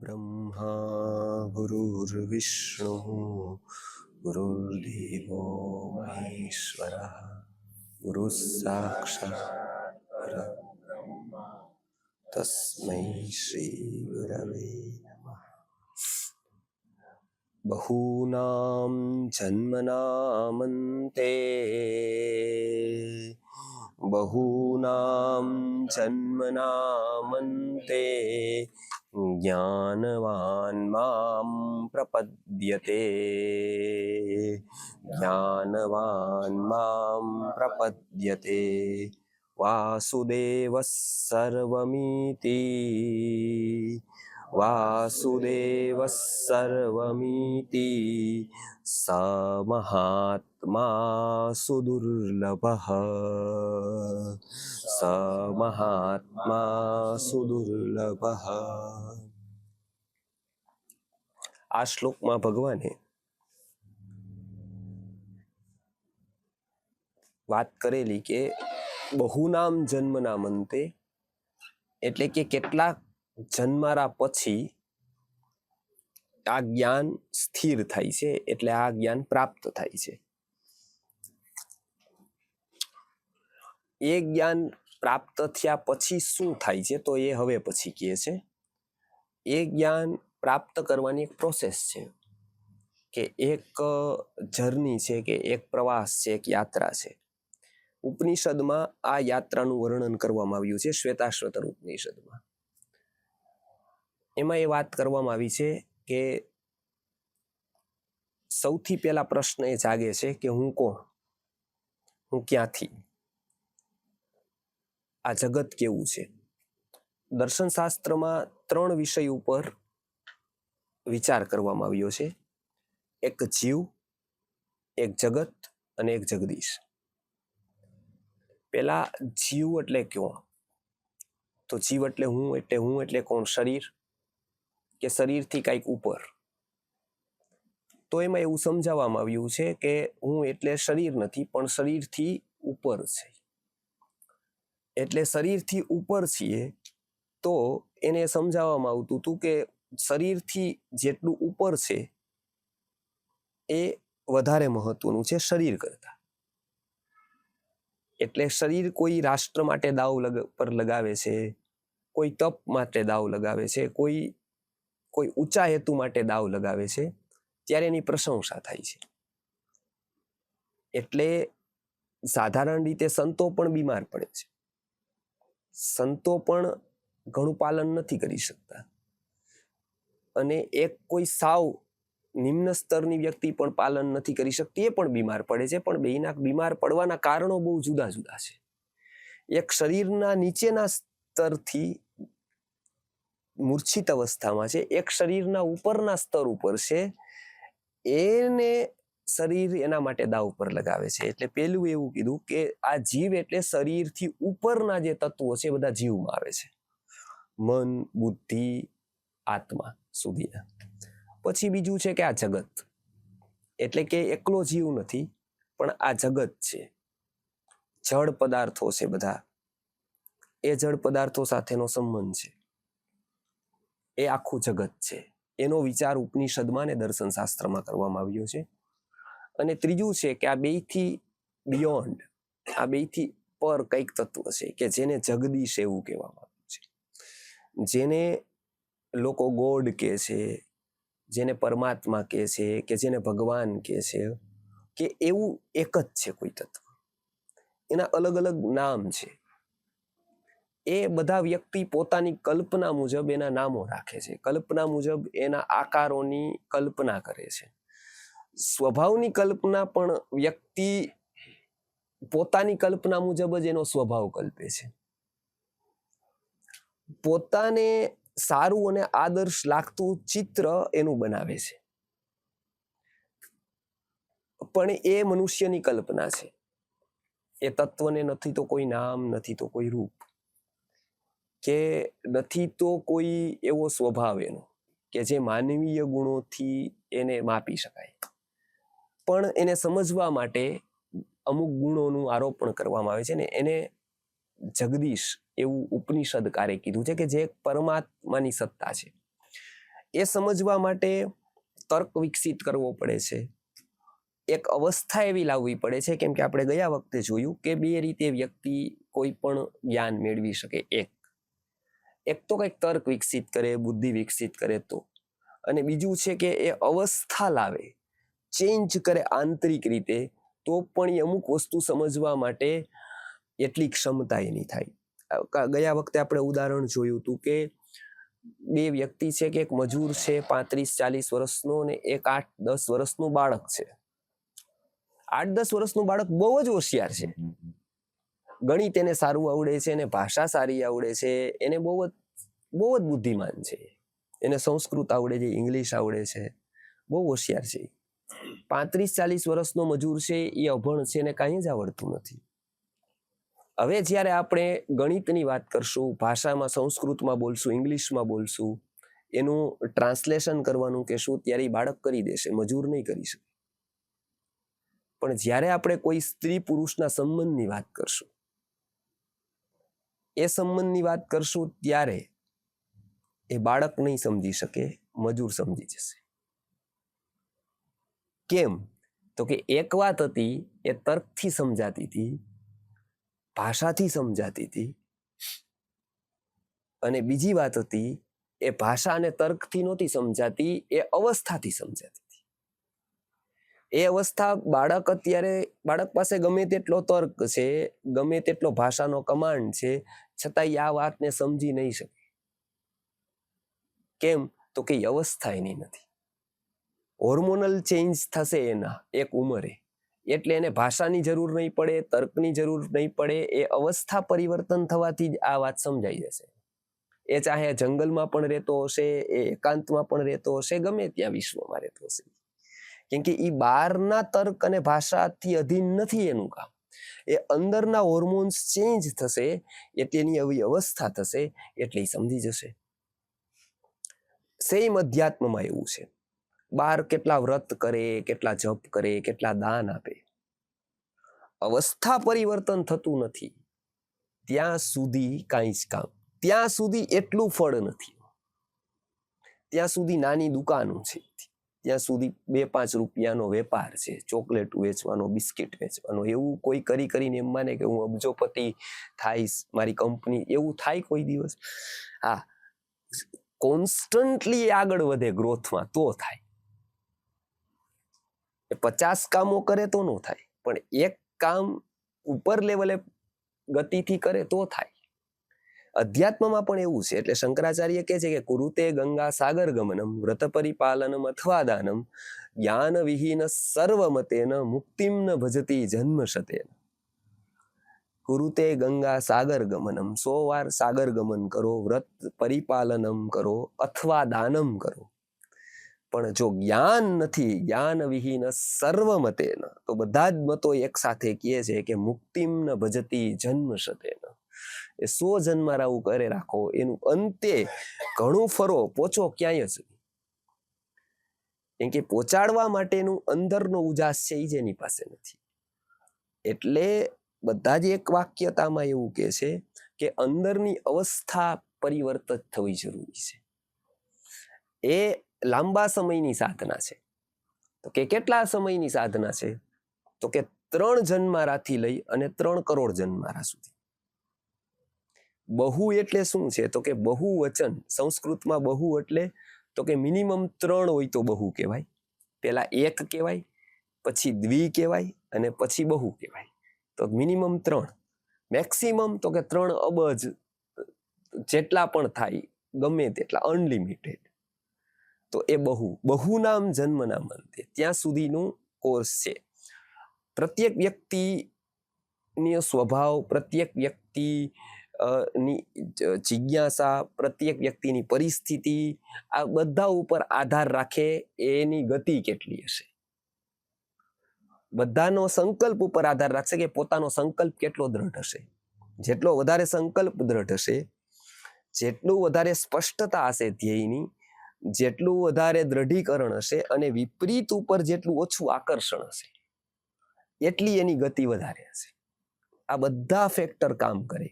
गुरुर्ब्रह्मा गुरुर्विष्णुः गुरुर्देवो महेश्वरः गुरुः साक्षात् परब्रह्म तस्मै श्री गुरवे नमः। बहूनां जन्मनामन्ते ज्ञानवान् मां प्रपद्यते वासुदेवः सर्वमिति स महात्मा सुदुर्लभः। આ શ્લોકમાં ભગવાને વાત કરેલી કે બહુનામ જન્મના મંતે, એટલે કે કેટલાક જન્મારા પછી આ જ્ઞાન સ્થિર થાય છે, એટલે આ જ્ઞાન પ્રાપ્ત થાય છે. એ જ્ઞાન પ્રાપ્ત થયા પછી શું થાય છે તો એ હવે પછી કહે છે. એ જ્ઞાન પ્રાપ્ત કરવાની એક પ્રોસેસ છે, કે એક જર્ની છે, કે એક પ્રવાસ છે, એક યાત્રા છે. ઉપનિષદમાં આ યાત્રાનું વર્ણન કરવામાં આવ્યું છે, શ્વેતાશ્વતર ઉપનિષદમાં. એમાં એ વાત કરવામાં આવી છે કે સૌથી પહેલા પ્રશ્ન એ જાગે છે કે હું કોણ, હું ક્યાંથી, આ જગત કેવું છે. દર્શનશાસ્ત્રમાં 3 વિષય ઉપર વિચાર કરવામાં આવ્યો છે: એક જીવ, એક જગત અને એક જગદીશ. પેલા જીવ એટલે કોણ? તો જીવ એટલે હું એટલે કોણ? શરીર, કે શરીરથી કંઈક ઉપર? તો એમાં એવું સમજાવવામાં આવ્યું છે કે હું એટલે શરીર નથી, પણ શરીરથી ઉપર છે. એટલે શરીરથી ઉપર છીએ તો એને સમજાવવામાં આવતું હતું કે શરીરથી જેટલું ઉપર છે એ વધારે મહત્વનું છે શરીર કરતા. એટલે શરીર કોઈ રાષ્ટ્ર માટે દાવ પર લગાવે છે, કોઈ તપ માટે દાવ લગાવે છે, કોઈ ઊંચા હેતુ માટે દાવ લગાવે છે, ત્યારે એની પ્રશંસા થાય છે. એટલે સાધારણ રીતે સંતો પણ બીમાર પડે છે. સંતો પણ ઘણું પાલન નથી કરી શકતા, અને એક કોઈ સાવ નિમ્ન સ્તરની વ્યક્તિ પણ પાલન નથી કરી શકતી, એ પણ બીમાર પડે છે. પણ બેયના બીમાર પડવાના કારણો બહુ જુદા જુદા છે. એક શરીરના નીચેના સ્તરથી મૂર્છિત અવસ્થામાં છે, એક શરીરના ઉપરના સ્તર ઉપર છે, એને શરીર એના માટે દાવ પર લગાવે છે. એટલે પેલું એવું કીધું કે આ જીવ એટલે શરીરથી ઉપરના જે તત્વો છે બધા જીવમાં આવે છે, મન, બુદ્ધિ, આત્મા સુધીના. પછી બીજું છે કે આ જગત, એટલે કે એકલો જીવ નથી, પણ આ જગત છે. જળ પદાર્થો છે બધા, એ જળ પદાર્થો સાથેનો સંબંધ છે, એ આખું જગત છે. એનો વિચાર ઉપનિષદમાં ને દર્શનશાસ્ત્રમાં કરવામાં આવ્યો છે. અને ત્રીજું છે કે આ બેયથી બિયોન્ડ, આ બેયથી પર કંઈક તત્વ છે કે જેને જગદીશ એવું કહેવામાં આવ્યું છે, જેને લોકો ગોડ કહે છે, જેને પરમાત્મા કહે છે, કે જેને ભગવાન કહે છે, કે એવું એક જ છે કોઈ તત્વ. એના અલગ અલગ નામ છે. એ બધા વ્યક્તિ પોતાની કલ્પના મુજબ એના નામો રાખે છે, કલ્પના મુજબ એના આકારોની કલ્પના કરે છે. સ્વભાવની કલ્પના પણ વ્યક્તિ પોતાની કલ્પના મુજબ જ એનો સ્વભાવ કલ્પે છે. પોતાને સારું અને આદર્શ લાગતું ચિત્ર એનું બનાવે છે, પણ એ મનુષ્યની કલ્પના છે. એ તત્વને નથી તો કોઈ નામ, નથી તો કોઈ રૂપ, કે નથી તો કોઈ એવો સ્વભાવ એનો કે જે માનવીય ગુણોથી એને માપી શકાય. પણ એને સમજવા માટે અમુક ગુણોનું આરોપણ કરવામાં આવે છે, ને એને જગદીશ એવું ઉપનિષદકારે કીધું છે કે જે પરમાત્માની સત્તા છે. એ સમજવા માટે તર્ક વિકસિત કરવો પડે છે, એક અવસ્થા એવી લાવવી પડે છે. કેમ કે આપણે ગયા વખતે જોયું કે બે રીતે વ્યક્તિ કોઈ પણ જ્ઞાન મેળવી શકે. એક તો કંઈક તર્ક વિકસિત કરે, બુદ્ધિ વિકસિત કરે તો, અને બીજું છે કે એ અવસ્થા લાવે, ચેન્જ કરે આંતરિક રીતે, તો પણ એ અમુક વસ્તુ સમજવા માટે એટલી ક્ષમતા એની થાય. ગયા વખતે આપણે ઉદાહરણ જોયું હતું કે બે વ્યક્તિ છે કે એક મજૂર છે 35-40 વર્ષનો અને એક 8-10 વર્ષનું બાળક છે. 8-10 વર્ષનું બાળક બહુ જ હોશિયાર છે, ગણિત એને સારું આવડે છે, એને ભાષા સારી આવડે છે, એને બહુ જ બુદ્ધિમાન છે, એને સંસ્કૃત આવડે છે, ઇંગ્લિશ આવડે છે, બહુ હોશિયાર છે. 35-40 વર્ષનો મજૂર છે એ અભણ છે, એને કાંઈ જ આવડતું નથી. હવે જ્યારે આપણે ગણિતની વાત કરશું, ભાષામાં સંસ્કૃતમાં બોલશું, ઇંગ્લિશમાં બોલશું, એનું ટ્રાન્સલેશન કરવાનું કહેશું, ત્યારે બાળક કરી દેશે, મજૂર નહીં કરી શકે. પણ જ્યારે આપણે કોઈ સ્ત્રી પુરુષના સંબંધની વાત કરશું, એ સંબંધની વાત કરશું, ત્યારે એ બાળક નહીં સમજી શકે, મજૂર સમજી જશે. કેમ? તો કે એક વાત હતી એ તર્કથી સમજાતી હતી, ભાષાથી સમજાતી હતી, અને બીજી વાત હતી એ ભાષા અને તર્કથી નહોતી સમજાતી, એ અવસ્થાથી સમજાતી હતી. એ અવસ્થા બાળક પાસે ગમે તેટલો તર્ક છે, ગમે તેટલો ભાષાનો કમાન્ડ છે, છતાંય આ વાતને સમજી નહીં શકે. કેમ? તો કે અવસ્થા એની નથી. હોર્મોનલ ચેન્જ થશે એના એક ઉંમરે, એટલે એને ભાષાની જરૂર નહીં પડે, તર્કની જરૂર નહીં પડે, એ અવસ્થા પરિવર્તન થવાથી જ આ વાત સમજાઈ જશે. એ ચાહે જંગલમાં પણ રહેતો હશે, એ એકાંતમાં પણ રહેતો હશે, ગમે ત્યાં વિશ્વમાં રહેતો હશે. કેમ કે એ બહારના તર્ક અને ભાષાથી અધીન નથી એનું કામ. એ અંદરના હોર્મોન્સ ચેન્જ થશે, એટલે એની આવી અવસ્થા થશે, એટલે એ સમજી જશે. સેમ અધ્યાત્મમાં એવું છે. બહાર કેટલા વ્રત કરે, કેટલા જપ કરે, કેટલા દાન આપે, અવસ્થા પરિવર્તન થતું નથી ત્યાં સુધી કાંઈ જ કામ. ત્યાં સુધી એટલું ફળ નથી. ત્યાં સુધી નાની દુકાનો છે, ત્યાં સુધી 2-5 રૂપિયાનો વેપાર છે, ચોકલેટ વેચવાનો, બિસ્કિટ વેચવાનો, એવું કોઈ કરીને એમ માને કે હું અબજોપતિ થાઈશ, મારી કંપની, એવું થાય કોઈ દિવસ? હા, કોન્સ્ટન્ટલી આગળ વધે ગ્રોથમાં તો થાય. 50 કામો કરે તો ન થાય, પણ એક કામ ઉપર લેવલે ગતિથી કરે તો થાય. અધ્યાત્મમાં પણ એવું છે. એટલે શંકરાચાર્ય કહે છે કે કુરુતે ગંગા સાગર ગમનમ વ્રત પરિપાલનમ અથવા દાનમ જ્ઞાન વિહીન સર્વમતેન મુક્તિમ ન ભજતી જન્મ શતેન. કુરુતે ગંગા સાગર ગમનમ, 100 વાર સાગર ગમન કરો, વ્રત પરિપાલનમ કરો અથવા દાનમ કરો, પણ જો જ્ઞાન નથી, જ્ઞાન વિહીન સર્વમતેન, તો બધા જ મતો એક સાથે કહે છે કે મુક્તિમ ન ભજતી જન્મ શતેન. એ 100 જન્મારાવું કરે રાખો, એનું અંતે ઘણું ફરો, પહોંચો ક્યાંય જ. કેમ કે પહોંચાડવા માટેનું અંદરનો ઉજાસ છે એ જેની પાસે નથી. એટલે બધા જ એક વાક્યતામાં એવું કહે છે કે અંદરની અવસ્થા પરિવર્તિત થવી જરૂરી છે. એ લાંબા સમયની સાધના છે. તો કે કેટલા સમયની સાધના છે? તો કે 3 જન્મારાથી લઈ અને 3 કરોડ જન્મારા સુધી. બહુ એટલે શું છે? તો કે બહુ વચન, સંસ્કૃતમાં બહુ એટલે તો કે મિનિમમ 3 હોય તો બહુ કહેવાય. પેલા 1 કહેવાય, પછી દ્વિ કહેવાય, અને પછી બહુ કહેવાય. તો મિનિમમ 3, મેક્સિમમ તો કે 3 અબજ જેટલા પણ થાય, ગમે તેટલા, અનલિમિટેડ. તો એ બહુ નામ જન્મના અંતે ત્યાં સુધીનું કોર્સ છે. પ્રત્યેક વ્યક્તિનો સ્વભાવ, પ્રત્યેક વ્યક્તિ ની જિજ્ઞાસા, પ્રત્યેક વ્યક્તિની પરિસ્થિતિ, આ બધા ઉપર આધાર રાખે એની ગતિ કેટલી હશે. બધાનો સંકલ્પ ઉપર આધાર રાખશે કે પોતાનો સંકલ્પ કેટલો દ્રઢ હશે. જેટલો વધારે સંકલ્પ દ્રઢ હશે, જેટલું વધારે સ્પષ્ટતા હશે ધ્યેયની, જેટલું વધારે દ્રઢીકરણ હશે, અને વિપરીત ઉપર જેટલું ઓછું આકર્ષણ હશે, એટલી એની ગતિ વધારે હશે. આ બધા ફેક્ટર કામ કરે.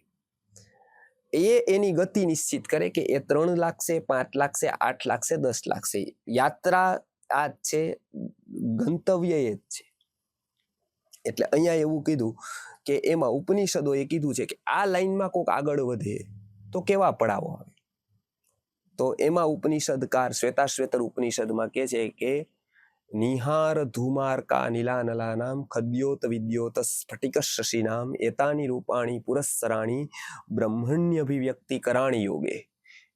એની ગતિ નિશ્ચિત કરે કે એ 3 લાગશે, 5 લાગશે, 8 લાગશે, 10 લાગશે. યાત્રા આ જ છે, ગંતવ્ય એ જ છે. એટલે અહીંયા એવું કીધું કે એમાં ઉપનિષદોએ કીધું છે કે આ લાઈનમાં કોક આગળ વધે તો કેવા પડાવો આવે. તો એમાં ઉપનિષદકાર શ્વેતાશ્વેતર ઉપનિષદમાં કહે છે કે નિહાર ધૂમાર્કા નીલાનલાનામ ખદ્યોત વિદ્યોત સ્ફટિક શશીનામ એતાની રૂપાણી પુરસ્સરાણી બ્રહ્મણ્યભિવ્યક્તિ કરાણી યોગે.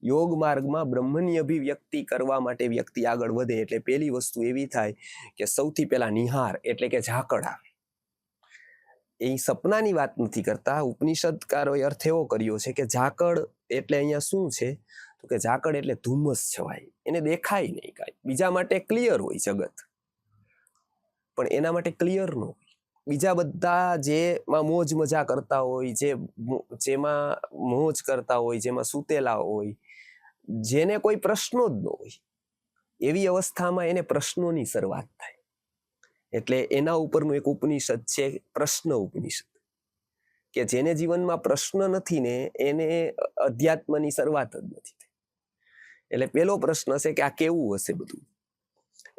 યોગ માર્ગમાં બ્રહ્મની અભિવ્યક્તિ કરવા માટે વ્યક્તિ આગળ વધે એટલે પહેલી વસ્તુ એવી થાય કે સૌથી પહેલા નિહાર એટલે કે ઝાકળ આવે. એ સપનાની વાત નથી કરતા. ઉપનિષદકારોએ અર્થ એવો કર્યો છે કે ઝાકળ એટલે અહીંયા શું છે તો કે ઝાકળ એટલે ધુમ્મસ છવાય, એને દેખાય નહીં કાંઈ. બીજા માટે ક્લિયર હોય જગત, પણ એના માટે ક્લિયર ન હોય. બીજા બધા જેમાં મોજ મજા કરતા હોય, જેમાં મોજ કરતા હોય, જેમાં સૂતેલા હોય, જેને કોઈ પ્રશ્નો જ ન હોય, એવી અવસ્થામાં એને પ્રશ્નોની શરૂઆત થાય. એટલે એના ઉપરનું એક ઉપનિષદ છે પ્રશ્ન ઉપનિષદ, કે જેને જીવનમાં પ્રશ્ન નથી ને એને અધ્યાત્મની શરૂઆત જ નથી થઈ. એટલે પેલો પ્રશ્ન છે કે આ કેવું હશે બધું.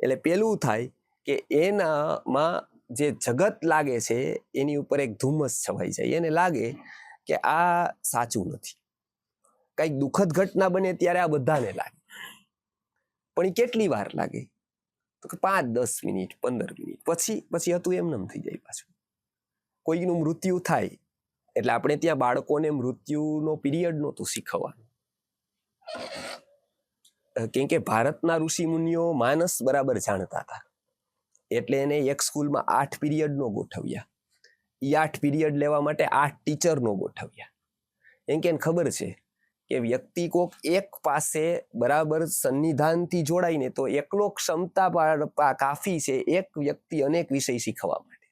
એટલે પેલું થાય કે એનામાં જે જગત લાગે છે એની ઉપર એક ધુમ્મસ છવાઈ જાય. એને લાગે કે આ સાચું નથી. કંઈક દુઃખદ ઘટના બને ત્યારે આ બધાને લાગે, પણ એ કેટલી વાર લાગે તો કે 5-10 મિનિટ 15 મિનિટ પછી હતું એમનેમ થઈ જાય પાછું. કોઈનું મૃત્યુ થાય એટલે આપણે ત્યાં બાળકોને મૃત્યુનો પીરિયડ નહોતું શીખવવાનું, કેમ કે ભારતના ઋષિ મુનિઓ માનસ બરાબર જાણતા હતા. એટલે એને એક સ્કૂલમાં 8 પીરિયડ નો ગોઠવ્યા. એ 8 પીરિયડ લેવા માટે 8 ટીચર નો ગોઠવ્યા. એમ કે એને ખબર છે કે વ્યક્તિ કોક એક પાસે બરાબર સન્નિધાનથી જોડાઈને તો એકલો ક્ષમતા કાફી છે એક વ્યક્તિ અનેક વિષય શીખવા માટે.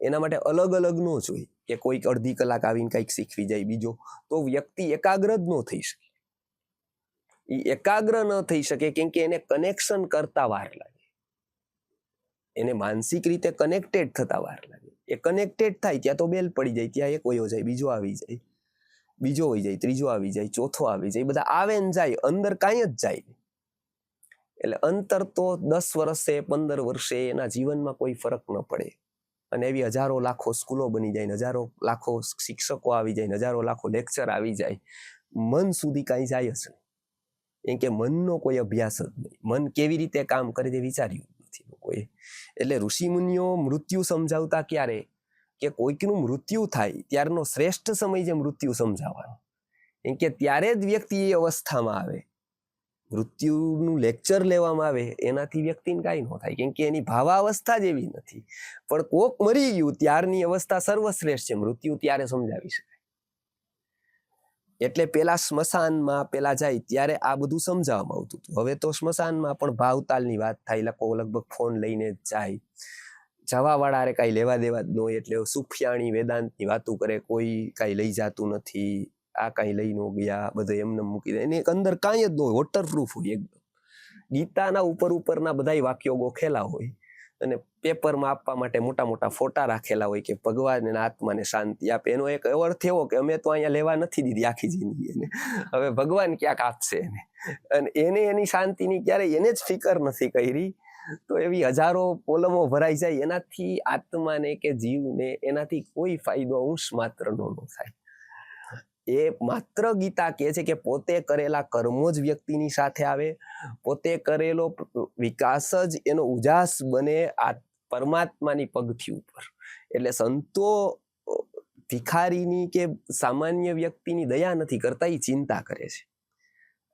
એના માટે અલગ અલગ ન જોઈ કે કોઈક અડધી કલાક આવીને કંઈક શીખવી જાય બીજો, તો વ્યક્તિ એકાગ્ર જ ન થઈ શકે. એ એકાગ્ર ન થઈ શકે કેમ કે એને કનેક્શન કરતા વાર લાગે, એને માનસિક રીતે કનેક્ટેડ થતા વાર લાગે. એ કનેક્ટેડ થાય ત્યાં તો બેલ પડી જાય, ત્યાં એક વયો જાય, બીજો આવી જાય, બીજો હોય જાય, ત્રીજો આવી જાય, ચોથો આવી જાય, બધા આવે ને જાય, અંદર કાંઈ જ જાય. એટલે અંતર તો 10 વર્ષે 15 વર્ષે એના જીવનમાં કોઈ ફરક ન પડે. અને એવી હજારો લાખો સ્કૂલો બની જાય, હજારો લાખો શિક્ષકો આવી જાય, હજારો લાખો લેક્ચર આવી જાય, મન સુધી કાંઈ જાય જ નહીં. એમ કે મનનો કોઈ અભ્યાસ જ નહીં. મન કેવી રીતે કામ કરે તે વિચાર્યું નથી લોકોએ. એટલે ઋષિ મુનિઓ મૃત્યુ સમજાવતા ક્યારે કે કોઈકનું મૃત્યુ થાય ત્યારનો શ્રેષ્ઠ સમય છે મૃત્યુ સમજાવવાનો. એમ કે ત્યારે જ વ્યક્તિ એ અવસ્થામાં આવે, મૃત્યુનું લેક્ચર લેવામાં આવે એનાથી વ્યક્તિને કાંઈ ન થાય, કેમ કે એની ભાવાવસ્થા જ એવી નથી. પણ કોક મરી ગયું ત્યારની અવસ્થા સર્વશ્રેષ્ઠ છે, મૃત્યુ ત્યારે સમજાવી શકાય. એટલે પેલા સ્મશાનમાં પેલા જાય ત્યારે આ બધું સમજાવવામાં આવતું હતું. હવે તો સ્મશાનમાં પણ ભાવતાલની વાત થાય, લોકો લગભગ ફોન લઈને જ જાય. જવાવાળા અરે કાંઈ લેવા દેવા જ ન હોય, એટલે સુફિયાણી વેદાંતની વાતો કરે, કોઈ કાંઈ લઈ જતું નથી, આ કાંઈ લઈ ન ગયા, બધું એમને મૂકી દે. એની અંદર કાંઈ જ ન હોય, વોટરપ્રૂફ હોય એકદમ. ગીતાના ઉપરના બધાય વાક્યો ગોખેલા હોય અને પેપરમાં આપવા માટે મોટા મોટા ફોટા રાખેલા હોય કે ભગવાન એના આત્માને શાંતિ આપે. એનો એક એવો અર્થ એવો કે અમે તો અહીંયા લેવા નથી દીધી આખી જિંદગી એને, હવે ભગવાન ક્યાંક આપશે એને. અને એને એની શાંતિની ક્યારેય એને જ ફિકર નથી કરી. તો એવી હજારો કોલમો ભરાઈ જાય, એનાથી આત્માને કે જીવને એનાથી કોઈ ફાયદો અંશ માત્રનો ન થાય. એ માત્ર ગીતા કહે છે કે પોતે કરેલા કર્મો જ વ્યક્તિની સાથે આવે, પોતે કરેલો વિકાસ જ એનો ઉજાસ બને આ પરમાત્માની પગથી ઉપર. એટલે સંતો ભિખારીની કે સામાન્ય વ્યક્તિની દયા નથી કરતા, એ ચિંતા કરે છે.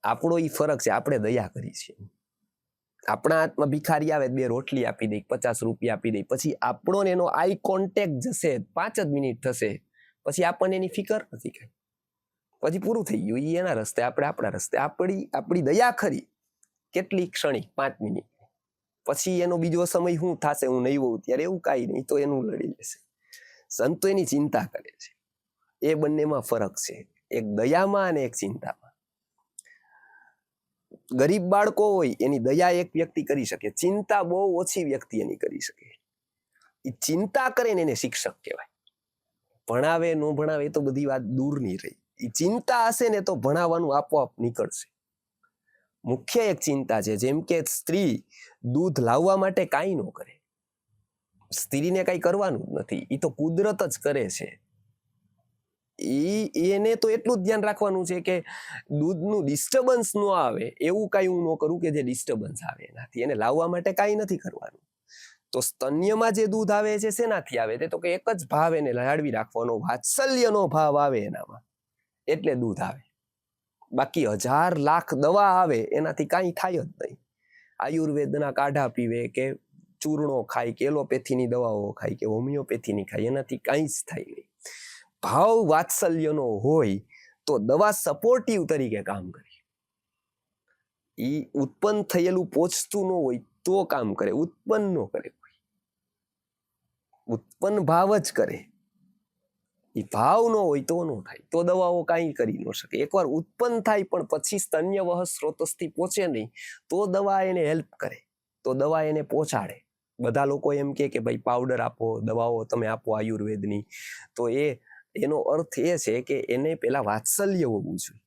આપણો એ ફરક છે, આપણે દયા કરી છીએ. આપણા હાથમાં ભિખારી આવે 2 રોટલી આપી દઈ, 50 રૂપિયા આપી દઈ, પછી આપણો એનો આઈ કોન્ટેક્ટ જશે, 5 જ મિનિટ થશે, પછી આપણને એની ફિકર નથી કઈ, પછી પૂરું થઈ ગયું. એ એના રસ્તે, આપણે આપણા રસ્તે. આપણી દયા ખરી કેટલી ક્ષણિક 5 મિનિટ, પછી એનો બીજો સમય શું થશે હું નહીં હોઉં ત્યારે એવું કાંઈ નહીં, તો એનું લડી લેશે. સંતો એની ચિંતા કરે છે. એ બંનેમાં ફરક છે, એક દયામાં અને એક ચિંતામાં. ગરીબ બાળકો હોય એની દયા એક વ્યક્તિ કરી શકે, ચિંતા બહુ ઓછી વ્યક્તિ એની કરી શકે. એ ચિંતા કરે ને એને શિક્ષક કહેવાય. ભણાવે ન ભણાવે તો બધી વાત દૂરની રહી. એ ચિંતા હશે ને તો ભણાવવાનું આપોઆપ નીકળશે. મુખ્ય એક ચિંતા છે. જેમ કે સ્ત્રી દૂધ લાવવા માટે કાંઈ ન કરે, સ્ત્રીને કાંઈ કરવાનું જ નથી, એ તો કુદરત જ કરે છે. એને તો એટલું જ ધ્યાન રાખવાનું છે કે દૂધનું ડિસ્ટર્બન્સ ન આવે, એવું કાંઈ હું ન કરું કે જે ડિસ્ટર્બન્સ આવે એનાથી. એને લાવવા માટે કાંઈ નથી કરવાનું. તો સ્તન્યમાં જે દૂધ આવે છે શેનાથી આવે? તે તો કે એક જ ભાવ એને જાળવી રાખવાનો, વાત્સલ્યનો ભાવ આવે એનામાં, એટલે દૂધ આવે. બાકી 1000 લાખ દવા આવે એનાથી કાંઈ થાય જ નહીં. આયુર્વેદના કાઢા પીવે કે ચૂર્ણો ખાય કે એલોપેથીની દવાઓ ખાય કે હોમિયોપેથીની ખાય, એનાથી કાંઈ જ થાય નહીં. ભાવ વાત્સલ્યનો હોય તો દવા સપોર્ટિવ તરીકે કામ કરે. એ ઉત્પન્ન થયેલું પોચતું ન હોય તો કામ કરે, ઉત્પન્ન ન કરે. ઉત્પન્ન ભાવ જ કરે. એ ભાવ ન હોય તો ન થાય, તો દવાઓ કાંઈ કરી ન શકે. એકવાર ઉત્પન્ન થાય પણ પછી સ્તન્યવહ સ્રોતસ્થી પહોંચે નહીં તો દવા એને હેલ્પ કરે, તો દવા એને પહોંચાડે. બધા લોકો એમ કે ભાઈ પાવડર આપો, દવાઓ તમે આપો આયુર્વેદની, તો એનો અર્થ એ છે કે એને પેલા વાત્સલ્ય હોવું જોઈએ.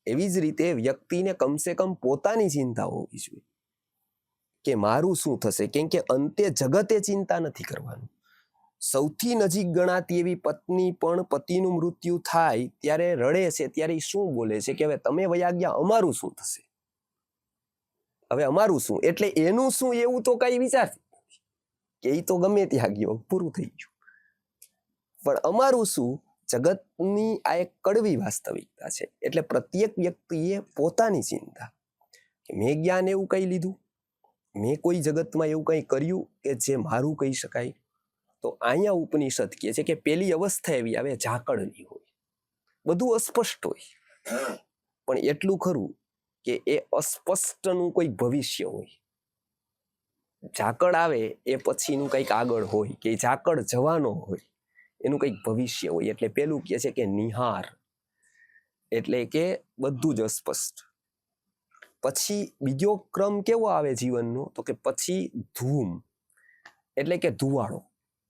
એવી જ રીતે વ્યક્તિને કમસે કમ પોતાની ચિંતા હોવી જોઈએ કે મારું શું થશે. કેમ કે અંતે જગતે ચિંતા નથી કરવાનું. સૌથી નજીક ગણાતી એવી પત્ની પણ પતિનું મૃત્યુ થાય ત્યારે રડે છે, ત્યારે શું બોલે છે કે હવે તમે વયા ગયા, અમારું શું થશે, હવે અમારું શું. એટલે એનું શું એવું તો કઈ વિચારતી કે એ તો ગમે ત્યાં ગયો, પૂરું થઈ ગયું. પણ અમારું શું, જગતની આ એક કડવી વાસ્તવિકતા છે. એટલે પ્રત્યેક વ્યક્તિએ પોતાની ચિંતા કે મેં જ્ઞાન એવું કઈ લીધું, મેં કોઈ જગતમાં એવું કંઈ કર્યું કે જે મારું કહી શકાય. તો અહીંયા ઉપનિષદ કહે છે કે પેલી અવસ્થા એવી આવે ઝાકળની હોય, બધું અસ્પષ્ટ હોય, પણ એટલું ખરું કે એ અસ્પષ્ટનું કોઈ ભવિષ્ય હોય. ઝાકળ આવે એ પછીનું કંઈક આગળ હોય, કે ઝાકળ જવાનો હોય, એનું કંઈક ભવિષ્ય હોય. એટલે પેલું કહે છે કે નિહાર, એટલે કે બધું જ અસ્પષ્ટ. પછી બીજો ક્રમ કેવો આવે જીવનનો, તો કે પછી ધૂમ, એટલે કે ધુવાળો.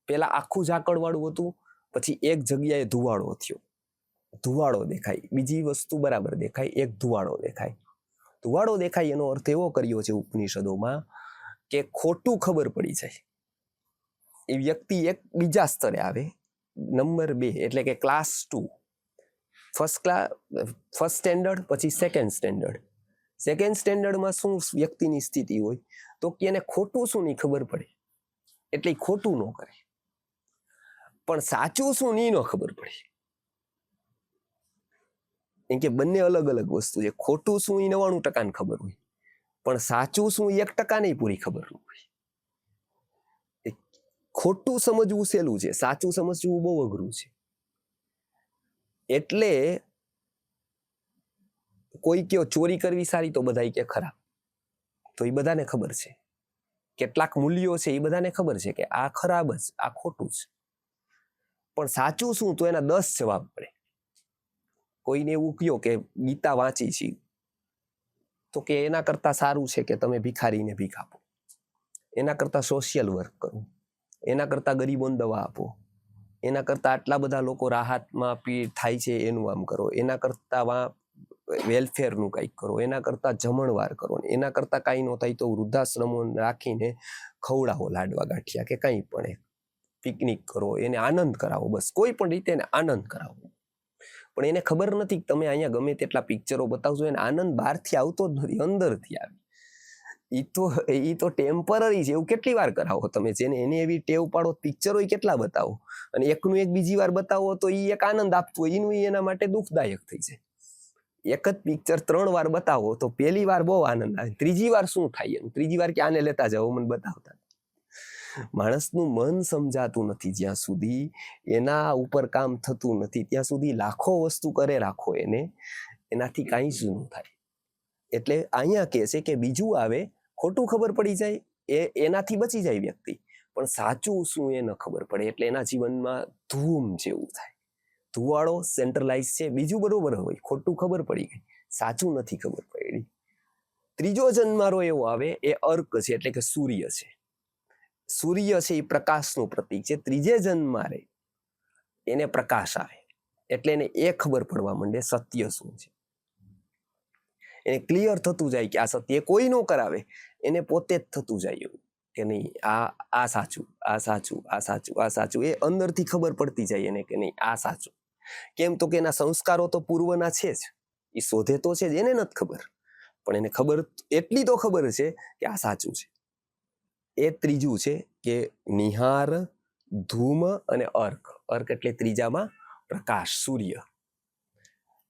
પેલા આખું ઝાકળ વાળું હતું, પછી એક જગ્યાએ ધુવાળો થયો, ધુવાળો દેખાય. બીજી વસ્તુ બરાબર દેખાય, એક ધુવાળો દેખાય. ધુવાળો દેખાય એનો અર્થ એવો કર્યો છે ઉપનિષદોમાં કે ખોટું ખબર પડી જાય. એ વ્યક્તિ એક બીજા સ્તરે આવે, નંબર 2, એટલે કે ક્લાસ 2. ફર્સ્ટ સ્ટેન્ડર્ડ, પછી સેકન્ડ સ્ટેન્ડર્ડ. સેકન્ડ સ્ટેન્ડર્ડમાં શું વ્યક્તિની સ્થિતિ હોય, તો કે એને ખોટું શું ની ખબર પડે, એટલે ખોટું ન કરે. પણ સાચું શું ની ન ખબર પડે, એમ કે બંને અલગ અલગ વસ્તુ છે. ખોટું શું એ 99% ખબર હોય, પણ સાચું શું 1% નહીં પૂરી ખબર ન હોય. ખોટું સમજવું સહેલું છે, સાચું સમજવું બહુ અઘરું છે. એટલે કોઈ કયો ચોરી કરવી સારી, તો બધા કે ખરાબ, તો એ બધાને ખબર છે. કેટલાક મૂલ્યો છે એ બધાને ખબર છે કે આ ખરાબ જ, આ ખોટું જ. પણ સાચું શું, તો એના 10 જવાબ પડે. કોઈને એવું કયો કે ગીતા વાંચી છે, તો કે એના કરતા સારું છે કે તમે ભિખારીને ભીખ આપો, એના કરતા સોશિયલ વર્ક કરો, એના કરતા ગરીબોને દવા આપો, એના કરતા આટલા બધા લોકો રાહતમાં પીડ થાય છે એનું આમ કરો, એના કરતા વેલફેરનું કંઈક કરો, એના કરતા જમણવાર કરો, એના કરતા કાંઈ ન થાય તો વૃદ્ધાશ્રમો રાખીને ખવડાવો લાડવા ગાંઠિયા કે કંઈ પણ, પિકનિક કરો, એને આનંદ કરાવો. બસ કોઈ પણ રીતે એને આનંદ કરાવો. પણ એને ખબર નથી કે તમે અહીંયા ગમે તેટલા પિક્ચરો બતાવશો, એને આનંદ બહારથી આવતો જ નથી, અંદરથી આવે. એ તો ટેમ્પરરી છે. એવું કેટલી વાર કરાવો તમે, જેને એને એવી ટેવ પાડો, પિક્ચરો કેટલા બતાવો, અને એકનું એક બીજી વાર બતાવો તો એ એક આનંદ આપતું હોય, એનું એના માટે દુઃખદાયક થઈ જાય. એક જ પિક્ચર 3 વાર બતાવો તો પહેલી વાર બહુ આનંદ આવે, ત્રીજી વાર શું થાય, એમ ત્રીજી વાર કે આને લેતા જાઓ, મને બતાવતા. માણસનું મન સમજાતું નથી જ્યાં સુધી, એના ઉપર કામ થતું નથી ત્યાં સુધી, લાખો વસ્તુ કરે રાખો એને, એનાથી કાંઈ જ ન થાય. એટલે અહીંયા કહે છે કે બીજું આવે, ખોટું ખબર પડી જાય, એનાથી બચી જાય વ્યક્તિ, પણ સાચું શું એ ન ખબર પડે, એટલે એના જીવનમાં ધૂમ જેવું થાય. ધુવાળો સેન્ટ્રલાઇઝ છે, બીજું બરોબર હોય, ખોટું ખબર પડી ગઈ, સાચું નથી ખબર પડી. ત્રીજો જન્મારો એવો આવે, એ અર્ક છે, એટલે કે સૂર્ય છે. સૂર્ય છે એ પ્રકાશનું પ્રતીક છે. ત્રીજે જન્મારે એને પ્રકાશ આવે, એટલે એને એ ખબર પડવા માંડે સત્ય શું છે. એને ક્લિયર થતું જાય કે આ સત્ય કોઈ નો કરાવે, એને પોતે જ થતું જાય એવું કે નહીં આ સાચું, આ સાચું, આ સાચું, આ સાચું. એ અંદરથી ખબર પડતી જાય એને કે નહીં આ સાચું. કેમ તો કે એના સંસ્કારો તો પૂર્વના છે જ, એ શોધે તો છે જ, એને નથી ખબર, પણ એને ખબર એટલી તો ખબર છે કે આ સાચું છે. એ ત્રીજું છે કે નિહાર, ધૂમ અને અર્ક. અર્ક એટલે ત્રીજામાં પ્રકાશ, સૂર્ય.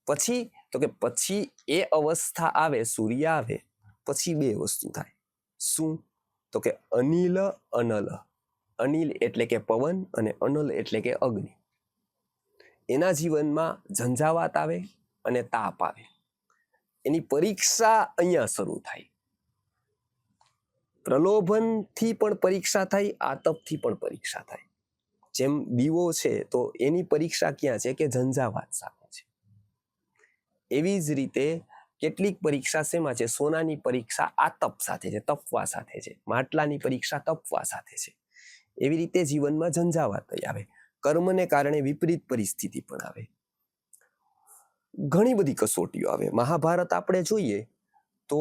પછી તો કે પછી એ અવસ્થા આવે, સૂર્ય આવે પછી બે વસ્તુ થાય. શું? તો કે અનિલ અનલ. અનિલ એટલે કે પવન અને અનલ એટલે કે અગ્નિ. એના જીવનમાં ઝંઝાવાત આવે અને તાપ આવે. એની પરીક્ષા અહીંયા શરૂ થાય. પ્રલોભનથી પણ પરીક્ષા થાય, આતપથી પણ પરીક્ષા થાય. જેમ દીવો છે તો એની પરીક્ષા ક્યાં છે કે ઝંઝાવાત સામે છે. એવી જ રીતે કેટલીક પરીક્ષા શેમાં છે? સોનાની પરીક્ષા આતપ સાથે છે, તપવા સાથે છે. માટલાની પરીક્ષા તપવા સાથે છે. એવી રીતે જીવનમાં ઝંઝાવાત આવે. કર્મને કારણે વિપરીત પરિસ્થિતિ પણ આવે. ઘણી બધી કસોટીઓ આવે. મહાભારત આપણે જોઈએ તો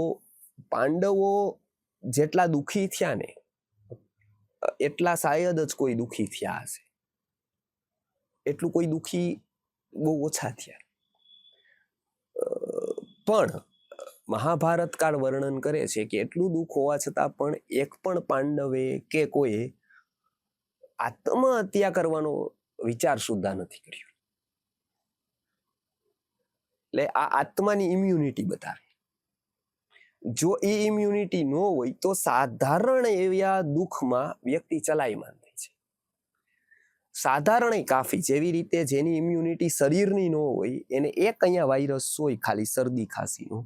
પાંડવો જેટલા દુઃખી થયા ને એટલા શાયદ જ કોઈ દુઃખી થયા હશે. એટલું કોઈ દુઃખી બહુ ઓછા થયા. પણ મહાભારતકાળ વર્ણન કરે છે કે એટલું દુઃખ હોવા છતાં પણ એક પણ પાંડવે કે કોઈ આત્મહત્યા કરવાનો વિચાર સુદ્ધા નથી કર્યો. એટલે આ આત્માની ઇમ્યુનિટી બતાવે. જો એ ઇમ્યુનિટી ન હોય તો સાધારણ એવા દુઃખમાં વ્યક્તિ ચલાયમાન થાય છે. સાધારણ કાફી. જેવી રીતે જેની ઇમ્યુનિટી શરીરની ન હોય એને એક અહીંયા વાયરસ હોય ખાલી શરદી ખાંસીનો,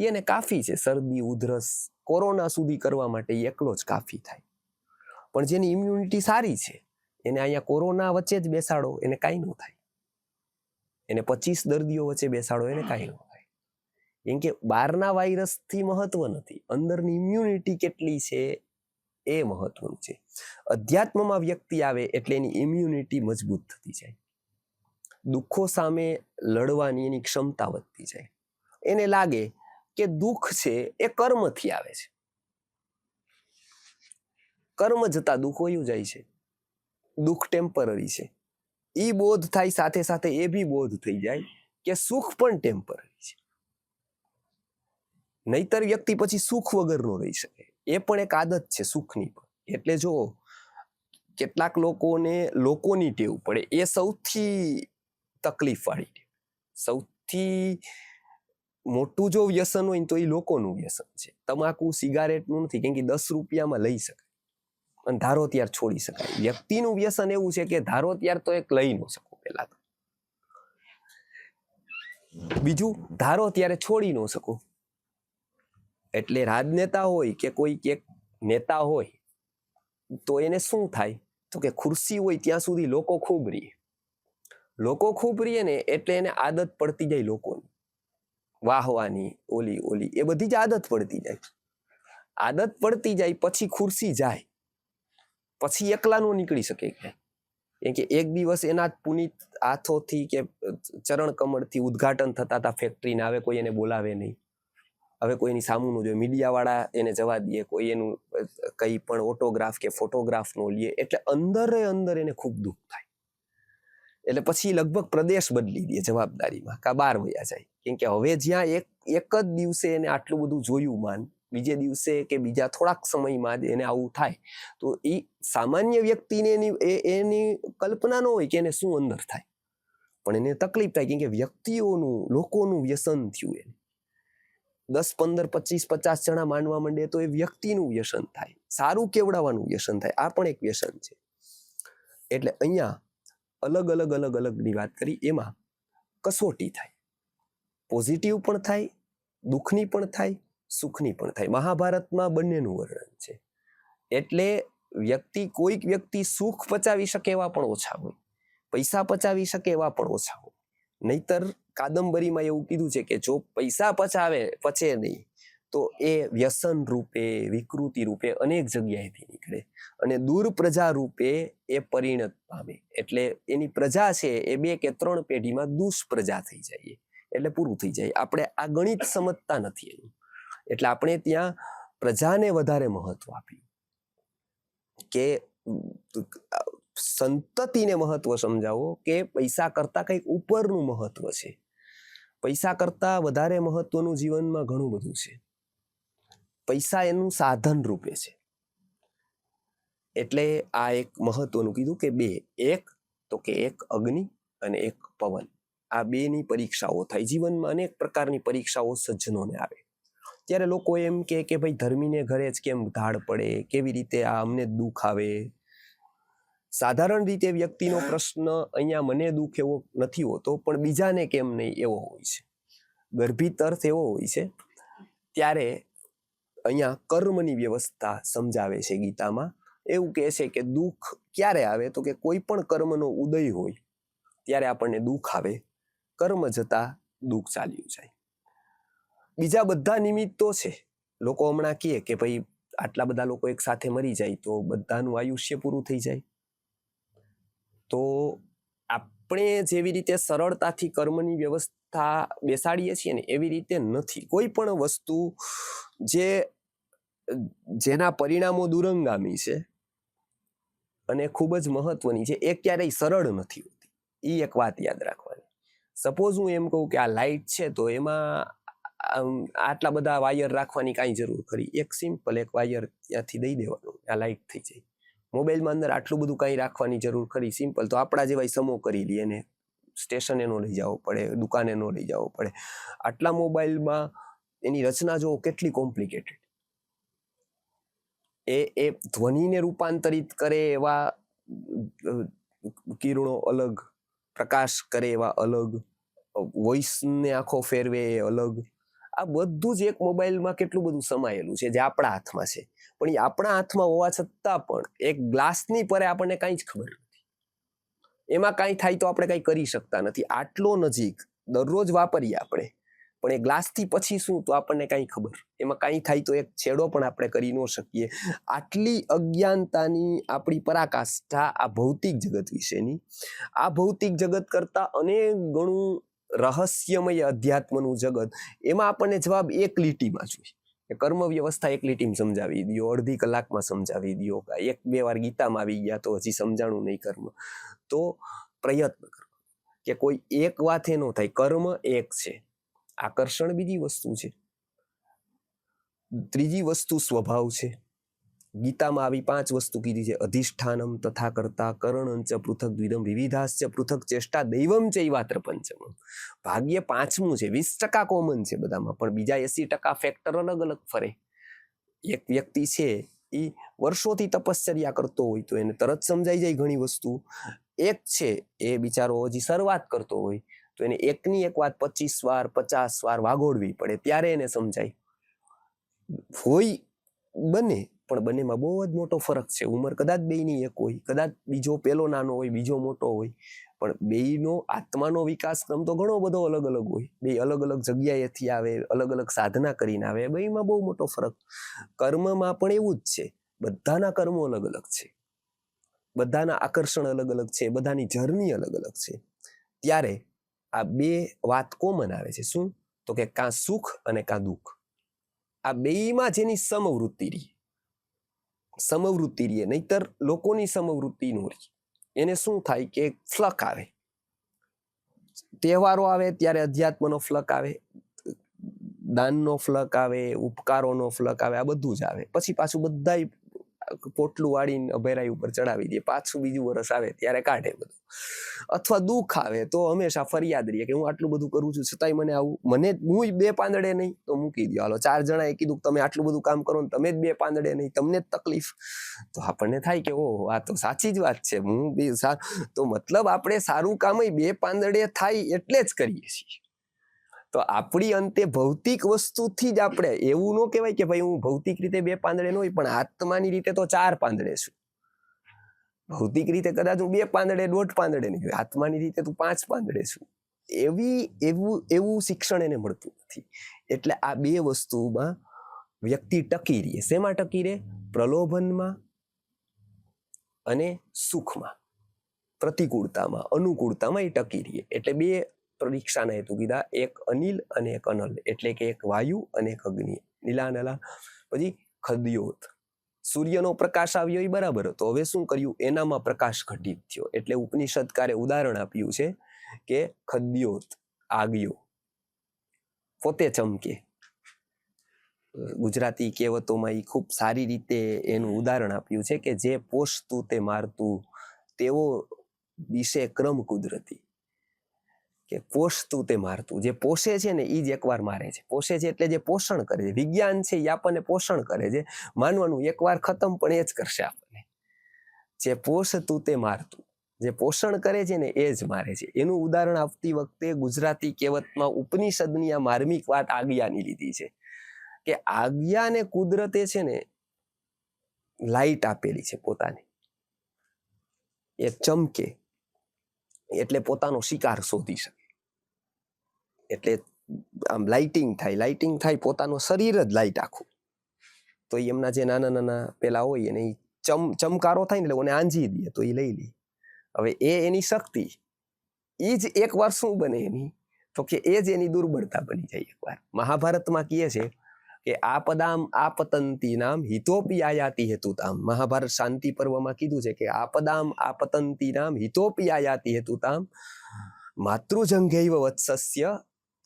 એને કાફી છે. શરદી ઉધરસ કોરોના સુધી કરવા માટે એકલો જ કાફી થાય. પણ જેની ઇમ્યુનિટી સારી છે એને અહીંયા કોરોના વચ્ચે જ બેસાડો એને કાંઈ ન થાય. એને 25 દર્દીઓ વચ્ચે બેસાડો એને કાંઈ ન થાય. કેમ કે બહારના વાયરસથી મહત્વ નથી, અંદરની ઇમ્યુનિટી કેટલી છે એ મહત્વનું છે. અધ્યાત્મમાં વ્યક્તિ આવે એટલે એની ઇમ્યુનિટી મજબૂત થતી જાય. દુઃખો સામે લડવાની એની ક્ષમતા વધતી જાય. એને લાગે કે દુઃખ છે એ કર્મથી આવે છે. કર્મ જતા દુઃખ વયું જાય છે. દુઃખ ટેમ્પરરી છે. એ બોધ થાય, સાથે સાથે એ બી બોધ થઈ જાય કે સુખ પણ ટેમ્પરરી છે. નહીતર વ્યક્તિ પછી સુખ વગર નો રહી શકે. એ પણ એક આદત છે સુખની પણ. એટલે જો કેટલાક લોકોની ટેવ પડે, એ સૌથી તકલીફ વાળી ટેવ. સૌથી મોટું જો વ્યસન હોય તો એ લોકોનું વ્યસન છે. તમાકુ સિગારેટનું નથી, કેમ કે 10 રૂપિયામાં લઈ શકાય અને ધારો ત્યાર છોડી શકાય. વ્યક્તિનું વ્યસન એવું છે કે ધારો ત્યાર તો એક લઈ ન શકો. પેલા તો બીજું ધારો ત્યારે છોડી ન શકો. એટલે રાજનેતા હોય કે કોઈ એક નેતા હોય તો એને શું થાય? તો કે ખુરશી હોય ત્યાં સુધી લોકો ખૂબ રહીએ. લોકો ખૂબ રહીએ ને એટલે એને આદત પડતી જાય લોકોની વાહવાની, ઓલી એ બધી જ આદત પડતી જાય. આદત પડતી જાય પછી ખુરશી જાય, પછી એકલા નો નીકળી શકે. કેમ કે એક દિવસ એના પુનિત હાથોથી કે ચરણ કમળથી ઉદ્ઘાટન થતા હતા ફેક્ટરીના, હવે કોઈ એને બોલાવે નહીં. હવે કોઈની સામુનું જોઈએ, મીડિયાવાળા એને જવા દે, કોઈ એનું કંઈ પણ ઓટોગ્રાફ કે ફોટોગ્રાફ નો લે. એટલે અંદર એને ખૂબ દુઃખ થાય. એટલે પછી લગભગ પ્રદેશ બદલી દે જવાબદારીમાં, કા બહાર વયા જાય. કેમ કે હવે જ્યાં એક જ દિવસે એને આટલું બધું જોયું માન, બીજે દિવસે કે બીજા થોડાક સમયમાં જ એને આવું થાય તો એ સામાન્ય વ્યક્તિને એની કલ્પના ન હોય કે એને શું અંદર થાય. પણ એને તકલીફ થાય કેમ કે વ્યક્તિઓનું, લોકોનું વ્યસન થયું. એને 10, 15, 25, 50 જણા માનવા માંડે તો એ વ્યક્તિનું વ્યસન થાય. સારું કેવડાવવાનું વ્યસન થાય. આ પણ એક વ્યસન છે. એટલે અહીંયા અલગની વાત કરી. એમાં કસોટી થાય. પોઝિટિવ પણ થાય, દુઃખની પણ થાય, સુખની પણ થાય. મહાભારતમાં બંનેનું વર્ણન છે. એટલે કોઈક વ્યક્તિ સુખ પચાવી શકે એવા પણ ઓછા હોય, પૈસા પચાવી શકે એવા પણ ઓછા હોય. નહીતર કાદંબરીમાં એવું કીધું છે કે જો પૈસા પચે નહીં તો એ વ્યસન રૂપે, વિકૃતિ રૂપે અનેક જગ્યાએથી નીકળે અને દુર્પ્રજા રૂપે એ પરિણત પામે. એટલે એની પ્રજા છે એ 2 કે 3 પેઢીમાં દુષ્પ્રજા થઈ જાય, એટલે પૂરું થઈ જાય. આપણે આ ગણિત સમજતા નથી એનું, એટલે આપણે ત્યાં પ્રજાને વધારે મહત્વ આપ્યું કે સંતતિને મહત્વ સમજાવો કે પૈસા કરતા કંઈક ઉપરનું મહત્વ છે. પૈસા કરતા વધારે મહત્વનું જીવનમાં ઘણું બધું છે. પૈસા એનું સાધન રૂપે છે. એટલે આ એક મહત્વનું કીધું કે 2, એક તો કે એક અગ્નિ અને એક પવન. આ 2ની પરીક્ષાઓ થાય. જીવનમાં અનેક પ્રકારની પરીક્ષાઓ સજ્જનોને આવે. ત્યારે લોકો એમ કે ભાઈ ધર્મીને ઘરે જ કેમ ધાડ પડે, કેવી રીતે આ અમને દુઃખ આવે. સાધારણ રીતે વ્યક્તિનો પ્રશ્ન અહીંયા મને દુઃખ એવો નથી હોતો, પણ બીજાને કેમ નહીં એવો હોય છે. ગર્ભિત અર્થ એવો હોય છે. ત્યારે અહીંયા કર્મની વ્યવસ્થા સમજાવે છે ગીતામાં. એવું કહે છે કે દુઃખ ક્યારે આવે તો કે કોઈ પણ કર્મનો ઉદય હોય ત્યારે આપણને દુઃખ આવે. કર્મ જતા દુઃખ ચાલ્યું જાય. બીજા બધા નિમિત્તો છે. લોકો હમણાં કહે કે ભાઈ આટલા બધા લોકો એક સાથે મરી જાય તો બધાનું આયુષ્ય પૂરું થઈ જાય. તો આપણે જેવી રીતે સરળતાથી કર્મની વ્યવસ્થા બેસાડીએ છીએ ને એવી રીતે નથી. કોઈ પણ વસ્તુ જેના પરિણામો દૂરંગામી છે અને ખૂબ જ મહત્વની છે, એ ક્યારેય સરળ નથી હોતી. એ એક વાત યાદ રાખવાની. સપોઝ હું એમ કહું કે આ લાઇટ છે તો એમાં આટલા બધા વાયર રાખવાની કાંઈ જરૂર ખરી? એક સિમ્પલ એક વાયર ત્યાંથી દઈ દેવાનું, આ લાઇટ થઈ જાય. મોબાઈલમાં અંદર આટલું બધું કાંઈ રાખવાની જરૂર ખરી? સિમ્પલ. તો આપણા જેવા સમો કરી લઈએ ને સ્ટેશને નો લઈ જવો પડે, દુકાને નો લઈ જવો પડે. આટલા મોબાઈલમાં એની રચના જો કેટલી કોમ્પ્લિકેટેડ. એ ધ્વનિને રૂપાંતરિત કરે એવા કિરણો અલગ, પ્રકાશ કરે એવા અલગ, વોઇસને આખો ફેરવે એ અલગ. આ બધું જ એક મોબાઈલમાં કેટલું બધું સમાયેલું છે જે આપણા હાથમાં છે. પણ એ આપણા હાથમાં હોવા છતાં પણ એક ગ્લાસની પરે આપણને કાંઈ જ ખબર નથી. એમાં કાંઈ થાય તો આપણે કાંઈ કરી શકતા નથી. આટલો નજીક દરરોજ વાપરીએ આપણે, પણ એ ગ્લાસથી પછી શું તો આપણને કાંઈ ખબર. એમાં કાંઈ થાય તો એક છેડો પણ આપણે કરી ન શકીએ. આટલી અજ્ઞાનતાની આપણી પરાકાષ્ઠા આ ભૌતિક જગત વિશેની. આ ભૌતિક જગત કરતાં અનેક ગણું રહસ્યમય અધ્યાત્મનું જગત. એમાં આપણને જવાબ એક લીટીમાં જોઈએ. કર્મ વ્યવસ્થા એક લીટીમાં સમજાવી દો, અડધી કલાકમાં સમજાવી દો, 1-2 વાર ગીતામાં આવી ગયા તો હજી સમજાણું નહીં કર્મ. તો પ્રયત્ન કરો કે કોઈ એક વાત એ ન થાય. કર્મ એક છે, આકર્ષણ બીજી વસ્તુ છે, ત્રીજી વસ્તુ સ્વભાવ છે. ગીતામાં આવી 5 વસ્તુ કીધી છે. અધિષ્ઠાનમ તથા કર્તા કરણંચ પૃથક દ્વિધમ વિવિધાશ્ચ પૃથક ચેષ્ટા દૈવમ ચૈવાત્ર પંચમમ. ભાગ્ય 5મું છે. 20% કોમન છે બધામાં, પણ બીજા 80% ફેક્ટર અલગ અલગ ફરે. એક વ્યક્તિ છે એ વર્ષોથી તપશ્ચર્યા કરતો હોય તો એને તરત સમજાઈ જાય ઘણી વસ્તુ. એક છે એ બિચારો હજી શરૂઆત કરતો હોય તો એને એકની એક વાત 25 વાર 50 વાર વાગોડવી પડે ત્યારે એને સમજાય. હોય બને, પણ બંનેમાં બહુ જ મોટો ફરક છે. ઉંમર કદાચ બેયની એક હોય, કદાચ બીજો પેલો નાનો હોય બીજો મોટો હોય, પણ બેયનો આત્માનો વિકાસ ક્રમ તો ઘણો બધો અલગ અલગ હોય. બે અલગ અલગ જગ્યાએથી આવે, અલગ અલગ સાધના કરીને આવે. બેયમાં બહુ મોટો ફરક. કર્મમાં પણ એવું જ છે. બધાના કર્મો અલગ અલગ છે, બધાના આકર્ષણ અલગ અલગ છે, બધાની જર્ની અલગ અલગ છે. ત્યારે આ 2 વાત કોમન આવે છે. શું તો કે કાં સુખ અને કાં દુઃખ. આ બેયમાં જેની સમવૃત્તિ રહે, નહીતર લોકોની સમવૃત્તિ નો રહે. એને શું થાય કે ફ્લક આવે. તહેવારો આવે ત્યારે અધ્યાત્મનો ફ્લક આવે, દાનનો ફ્લક આવે, ઉપકારોનો ફ્લક આવે, આ બધું જ આવે. પછી પાછું બધાય પોટલું વાળીને અભેરાઈ ઉપર ચડાવી દે. પાછું બીજું વર્ષ આવે ત્યારે કાઢે બધું. અથવા દુઃખ આવે તો હંમેશા ફરિયાદ રહીએ કે હું આટલું બધું કરું છું છતાંય મને આવું. હું 2 પાંદડે નહીં તો મૂકી દો. હાલો 4 જણાએ કીધું તમે આટલું બધું કામ કરો ને તમે જ 2 પાંદડે નહીં, તમને જ તકલીફ. તો આપણને થાય કે ઓહ આ તો સાચી જ વાત છે. તો મતલબ આપણે સારું કામ 2 પાંદડે થાય એટલે જ કરીએ છીએ. તો આપણી અંતે ભૌતિક વસ્તુથી જ આપણે એવું ન કહેવાય કે ભાઈ હું ભૌતિક રીતે 2 પાંદડે ન હોય, પણ આત્માની રીતે તો 4 પાંદડે છું. ભૌતિક રીતે કદાચ હું 2 પાંદડે 1.5 પાંદડે નહીં હોય, આત્માની રીતે તું 5 પાંદડે છું. એવું શિક્ષણ એને મળતું નથી. એટલે આ 2 વસ્તુમાં વ્યક્તિ ટકી રહે. શેમાં ટકી રહે? પ્રલોભનમાં અને સુખમાં, પ્રતિકૂળતામાં, અનુકૂળતામાં એ ટકી રહે. એટલે બે પરીક્ષાના હેતુ કીધા, એક અનિલ અને એક અનલ, એટલે કે એક વાયુ અને એક અગ્નિ. નીલાનલા. પછી ખદ્યોત, સૂર્યનો પ્રકાશ આવ્યો એ બરાબર હતો, હવે શું કર્યું? એનામાં પ્રકાશ ઘટિત થયો. એટલે ઉપનિષદકારે ઉદાહરણ આપ્યું છે કે ખદ્યોત, આગિયો પોતે ચમકે. ગુજરાતી કહેવતોમાં એ ખૂબ સારી રીતે એનું ઉદાહરણ આપ્યું છે કે જે પોષતું તે મારતું, તેવો દિશે ક્રમ કુદરતી. કે પોષતું તે મારતું, જે પોષે છે ને એ જ એકવાર મારે છે. પોષે છે એટલે જે પોષણ કરે છે. વિજ્ઞાન છે એ આપણને પોષણ કરે છે. માનવાનું એકવાર ખતમ પણ એ જ કરશે આપણને. જે પોષતું તે મારતું, જે પોષણ કરે છે ને એ જ મારે છે. એનું ઉદાહરણ આપતી વખતે ગુજરાતી કહેવતમાં ઉપનિષદની આ માર્મિક વાત આજ્ઞાની લીધી છે કે આજ્ઞાને કુદરતે છે ને લાઈટ આપેલી છે પોતાની. એ ચમકે એટલે પોતાનો શિકાર શોધી શકે. એટલે આમ લાઇટિંગ થાય, પોતાનો શરીર જ લાઈટ આખું. તો એમના જે નાના નાના પેલા હોય એને ચમકારો થાય ને એટલે ઓને આંજી દે તો એ લઈ લે. હવે એની શક્તિ, એ જ એકવાર શું બને એની, તો કે એ જ એની દુર્બળતા બની જાય એકવાર. મહાભારતમાં કહે છે કે આપદામ આપતંતી નામ હિતોપી આયાતિ હેતુતામ. મહાભારત શાંતિ પર્વમાં કીધું છે કે આપદામ આપતંતી નામ હિતોપી આયાતિ હેતુતામ માતૃજંઘૈવ વત્સસ્ય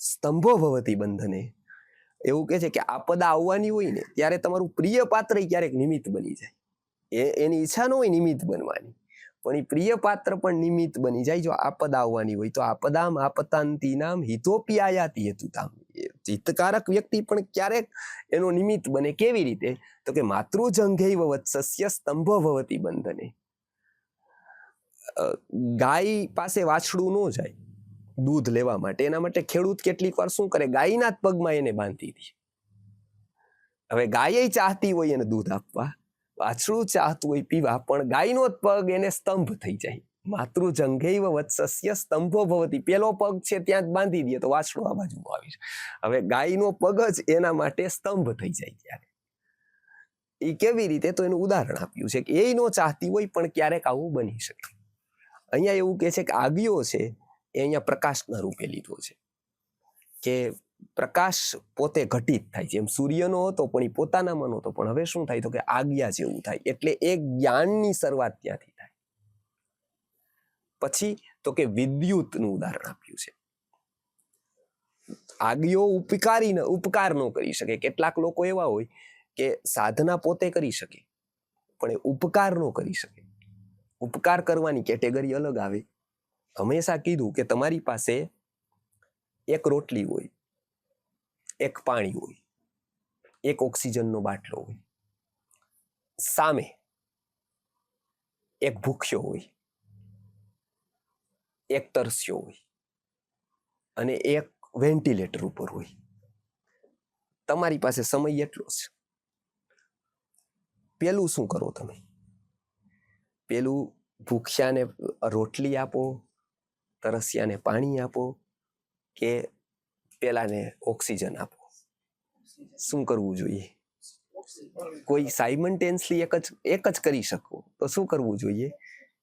સ્તંભો ભવતી બંધને. એવું કહે છે કે આપદા આવવાની હોય ને ત્યારે તમારું પ્રિય પાત્ર ક્યારેક નિમિત્ત બની જાય. એની ઈચ્છા ન હોય નિમિત્ત બનવાની, પણ એ પ્રિય પાત્ર પણ નિમિત્ત બની જાય જો આપદા આવવાની હોય. તો આપદામ આપતાંતી નામ હિતોપી આયાતિ હેતુતામ. હિતકારક વ્યક્તિ પણ ક્યારેક એનો નિમિત્ત બને. કેવી રીતે? તો કે માતૃજંઘૈવ વત્સસ્ય સ્તંભો ભવતી બંધને. ગાય પાસે વાછડું ન જાય દૂધ લેવા માટે, એના માટે ખેડૂત કેટલીક વાર શું કરે? ગાયના જ પગમાં એને બાંધી દે. હવે ગાય ચાહતી હોય એને દૂધ આપવા, વાછડું ચાહતું હોય પીવા, પણ ગાયનો જ પગ એને સ્તંભ થઈ જાય. માતૃજંઘૈવ વત્સસ્ય સ્તંભો ભવતી. પેલો પગ છે ત્યાં જ બાંધી દે તો વાછડું આ બાજુમાં આવી જાય. હવે ગાયનો પગ જ એના માટે સ્તંભ થઈ જાય ત્યારે. એ કેવી રીતે? તો એનું ઉદાહરણ આપ્યું છે કે એ નો ચાહતી હોય પણ ક્યારેક આવું બની શકે. અહીંયા એવું કહે છે કે આજ્ઞો છે એ અહીંયા પ્રકાશના રૂપે લીધો છે કે પ્રકાશ પોતે ઘટિત થાય છે. એમ સૂર્યનો હતો પણ એ પોતાનામાં નહોતો, પણ હવે શું થાય? તો કે આજ્ઞા જેવું થાય. એટલે એ જ્ઞાનની શરૂઆત ત્યાંથી થાય. પછી તો કે વિદ્યુતનું ઉદાહરણ આપ્યું છે. આજ્ઞો ઉપકાર ન કરી શકે. કેટલાક લોકો એવા હોય કે સાધના પોતે કરી શકે પણ એ ઉપકાર ન કરી શકે. ઉપકાર કરવાની કેટેગરી અલગ આવે. હંમેશા કીધું કે તમારી પાસે એક રોટલી હોય, એક પાણી હોય, એક ઓક્સિજનનો બાટલો હોય, સામે એક ભૂખ્યો હોય, એક તરસ્યો હોય અને એક વેન્ટિલેટર ઉપર હોય. તમારી પાસે સમય એટલો છે. પેલું શું કરો તમે? પેલું ભૂખ્યાને રોટલી આપો, તરસ્યાને પાણી આપો, કે પેલાને ઓક્સિજન આપો? શું કરવું જોઈએ? કોઈ સાયમન્ટેન્સલી એક જ કરી શકો તો શું કરવું જોઈએ?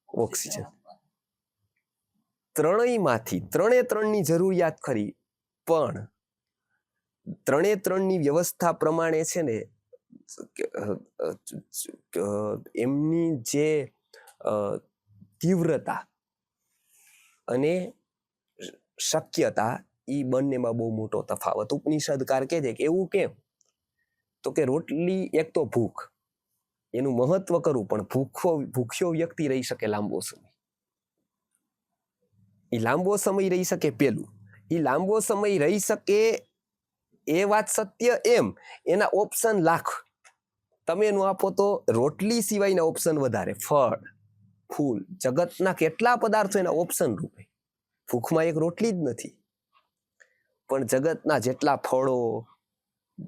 ઓક્સિજન. ત્રણેયમાંથી ત્રણની જરૂરિયાત ખરી, પણ ત્રણની વ્યવસ્થા પ્રમાણે છે ને એમની જે તીવ્રતા અને શક્યતા એ બંનેમાં બહુ મોટો તફાવત. ઉપનિષદકાર કહે છે કે એવું કેમ? તો કે રોટલી એક તો ભૂખ, એનું મહત્વ કરું, પણ ભૂખ્યો વ્યક્તિ રહી શકે લાંબો સમય. એ લાંબો સમય રહી શકે. પેલું એ લાંબો સમય રહી શકે એ વાત સત્ય. એમ એના ઓપ્શન લાખ. તમે એનું આપો તો રોટલી સિવાયના ઓપ્શન વધારે. ફળ, ફૂલ, જગતના કેટલા પદાર્થો એના ઓપ્શન રૂપે. ભૂખમાં એક રોટલી જ નથી, પણ જગતના જેટલા ફળો,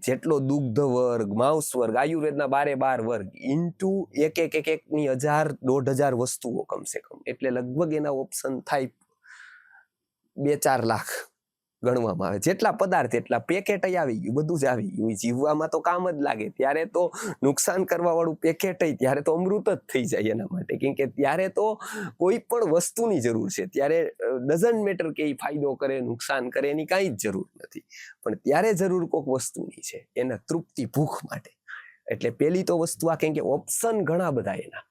જેટલો દુગ્ધ વર્ગ, માંસ વર્ગ, આયુર્વેદના 12 વર્ગ, ઇન્ટુ એકની 1000-1500 વસ્તુઓ કમસે કમ. એટલે લગભગ એના ઓપ્શન થાય 2-4 લાખ. ગણવામાં આવે. જેટલા પદાર્થ એટલા પેકેટ આવી ગયું, બધું જ આવી ગયું. જીવવામાં તો કામ જ લાગે. ત્યારે તો નુકસાન કરવા વાળું પેકેટ ત્યારે તો અમૃત જ થઈ જાય એના માટે, કેમ કે ત્યારે તો કોઈ પણ વસ્તુની જરૂર છે. ત્યારે ડઝન્ટ મેટર કે એ ફાયદો કરે નુકસાન કરે એની કાંઈ જ જરૂર નથી, પણ ત્યારે જરૂર કોઈક વસ્તુની છે, એના તૃપ્તિ ભૂખ માટે. એટલે પેલી તો વસ્તુ આ, કેમ કે ઓપ્શન ઘણા બધા, એના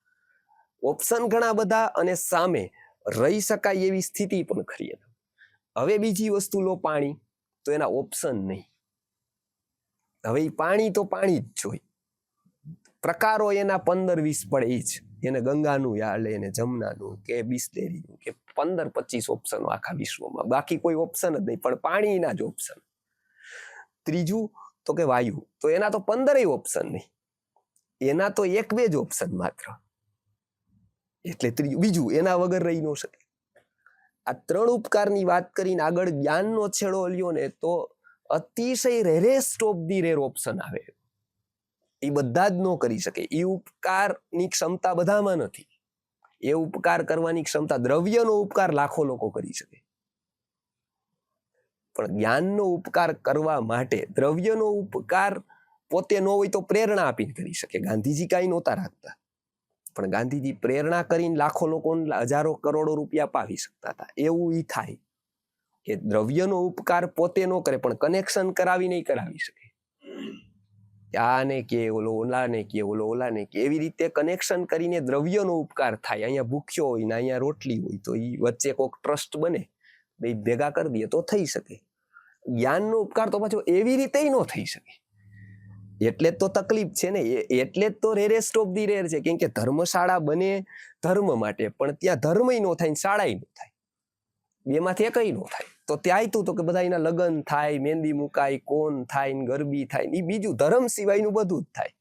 ઓપ્શન ઘણા બધા, અને સામે રહી શકાય એવી સ્થિતિ પણ ખરી. હવે બીજી વસ્તુ લો, પાણી, તો એના ઓપ્શન નહીં. હવે પાણી તો પાણી જ જોઈ, પ્રકારો એના 15-20 પડે એ જ. એને ગંગાનું યાલે, એને જમનાનું કે બિસ્લેરીનું કે 15-25 ઓપ્શનો આખા વિશ્વમાં, બાકી કોઈ ઓપ્શન જ નહીં, પણ પાણીના જ ઓપ્શન. ત્રીજું તો કે વાયુ, તો એના તો 15 ઓપ્શન નહીં, એના તો 1-2 જ ઓપ્શન માત્ર. એટલે બીજું એના વગર રહી ન શકે. આ 3 ઉપકારની વાત કરીને આગળ જ્ઞાનનો છેડો લ્યો ને, તો અતિશય rarest of the rare option આવે. એ બધા જ ન કરી શકે. એ ઉપકારની ક્ષમતા બધામાં નથી. એ ઉપકાર કરવાની ક્ષમતા, દ્રવ્યનો ઉપકાર લાખો લોકો કરી શકે, પણ જ્ઞાનનો ઉપકાર કરવા માટે દ્રવ્યનો ઉપકાર પોતે ન હોય તો પ્રેરણા આપીને કરી શકે. ગાંધીજી કાંઈ નહોતા રાખતા, પણ ગાંધીજી પ્રેરણા કરીને લાખો લોકોને હજારો કરોડો રૂપિયા પાવી શકતા હતા. એવું ઈ થાય કે દ્રવ્યનો ઉપકાર પોતે ન કરે, પણ કનેક્શન કરાવી નહીં કરાવી શકે. આને કે ઓલો ઓલાને કે ઓલો ઓલાને કે, એવી રીતે કનેક્શન કરીને દ્રવ્યનો ઉપકાર થાય. અહીંયા ભૂખ્યો હોય ને અહીંયા રોટલી હોય, તો એ વચ્ચે કોઈક ટ્રસ્ટ બને, બે ભેગા કરી દે તો થઈ શકે. જ્ઞાનનો ઉપકાર તો પાછો એવી રીતે ન થઈ શકે. એટલે જ તો તકલીફ છે ને, એટલે જ તો રેરેસ્ટ ઓફ ધી રેર છે. કેમ કે ધર્મશાળા બને ધર્મ માટે, પણ ત્યાં ધર્મય ન થાય, શાળાય ન થાય, બેમાંથી એકય ન થાય. તો ત્યાં તો કે બધા એના લગ્ન થાય, મહેંદી મુકાય, કોન થાય, ગરબી થાય, એ બીજું ધર્મ સિવાયનું બધું જ થાય.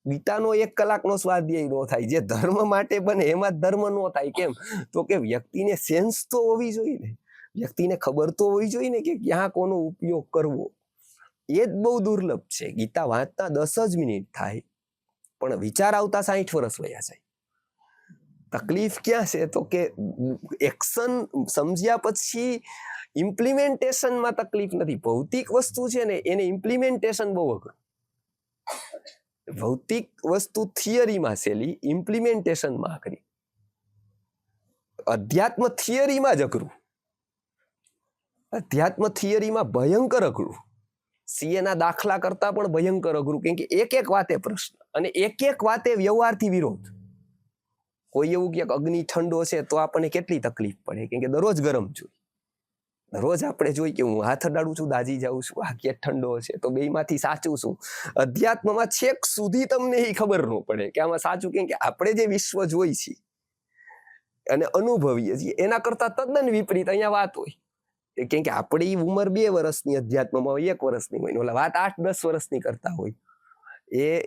ગીતાનો 1 કલાકનો સ્વાધ્યાય ન થાય. જે ધર્મ માટે બને એમાં જ ધર્મ ન થાય. કેમ? તો કે વ્યક્તિને સેન્સ તો હોવી જોઈએ ને, વ્યક્તિને ખબર તો હોવી જોઈએ ને કે ક્યાં કોનો ઉપયોગ કરવો. એ જ બહુ દુર્લભ છે. ગીતા વાંચતા 10 જ મિનિટ થાય, પણ વિચાર આવતા 60 વર્ષ વયા જાય. તકલીફ ક્યાં છે? તો કે એક્શન સમજ્યા પછી ઇમ્પ્લિમેન્ટેશનમાં તકલીફ નથી. ભૌતિક વસ્તુ છે ને, એને ઇમ્પ્લિમેન્ટેશન બહુ અઘરું. ભૌતિક વસ્તુ થિયરીમાં સહેલી, ઇમ્પ્લિમેન્ટેશનમાં અઘરી. અધ્યાત્મ થિયરીમાં જ અઘરું. અધ્યાત્મ થિયરીમાં ભયંકર અઘરું. સીએના દાખલા કરતા પણ ભયંકર અઘરું. કેમ કે એક વાતે પ્રશ્ન, અને એક વાતે વ્યવહારથી વિરોધ. કોઈ એવું કે અગ્નિ ઠંડો છે તો આપણને કેટલી તકલીફ પડે, કેમ કે દરરોજ ગરમ જોઈએ. દરરોજ આપણે જોઈ કે હું હાથ અડાડું છું, દાજી જાઉં છું, આ કે ઠંડો છે, તો બેમાંથી સાચું શું? અધ્યાત્મમાં છેક સુધી તમને એ ખબર ન પડે કે આમાં સાચું. કેમ કે આપણે જે વિશ્વ જોઈ છીએ અને અનુભવીએ છીએ, એના કરતા તદ્દન વિપરીત અહીંયા વાત હોય. કેમ કે આપણી ઉંમર 2 વર્ષની, અધ્યાત્મમાં 1 વર્ષની હોય, ઓલા વાત 8-10 વર્ષની કરતા હોય.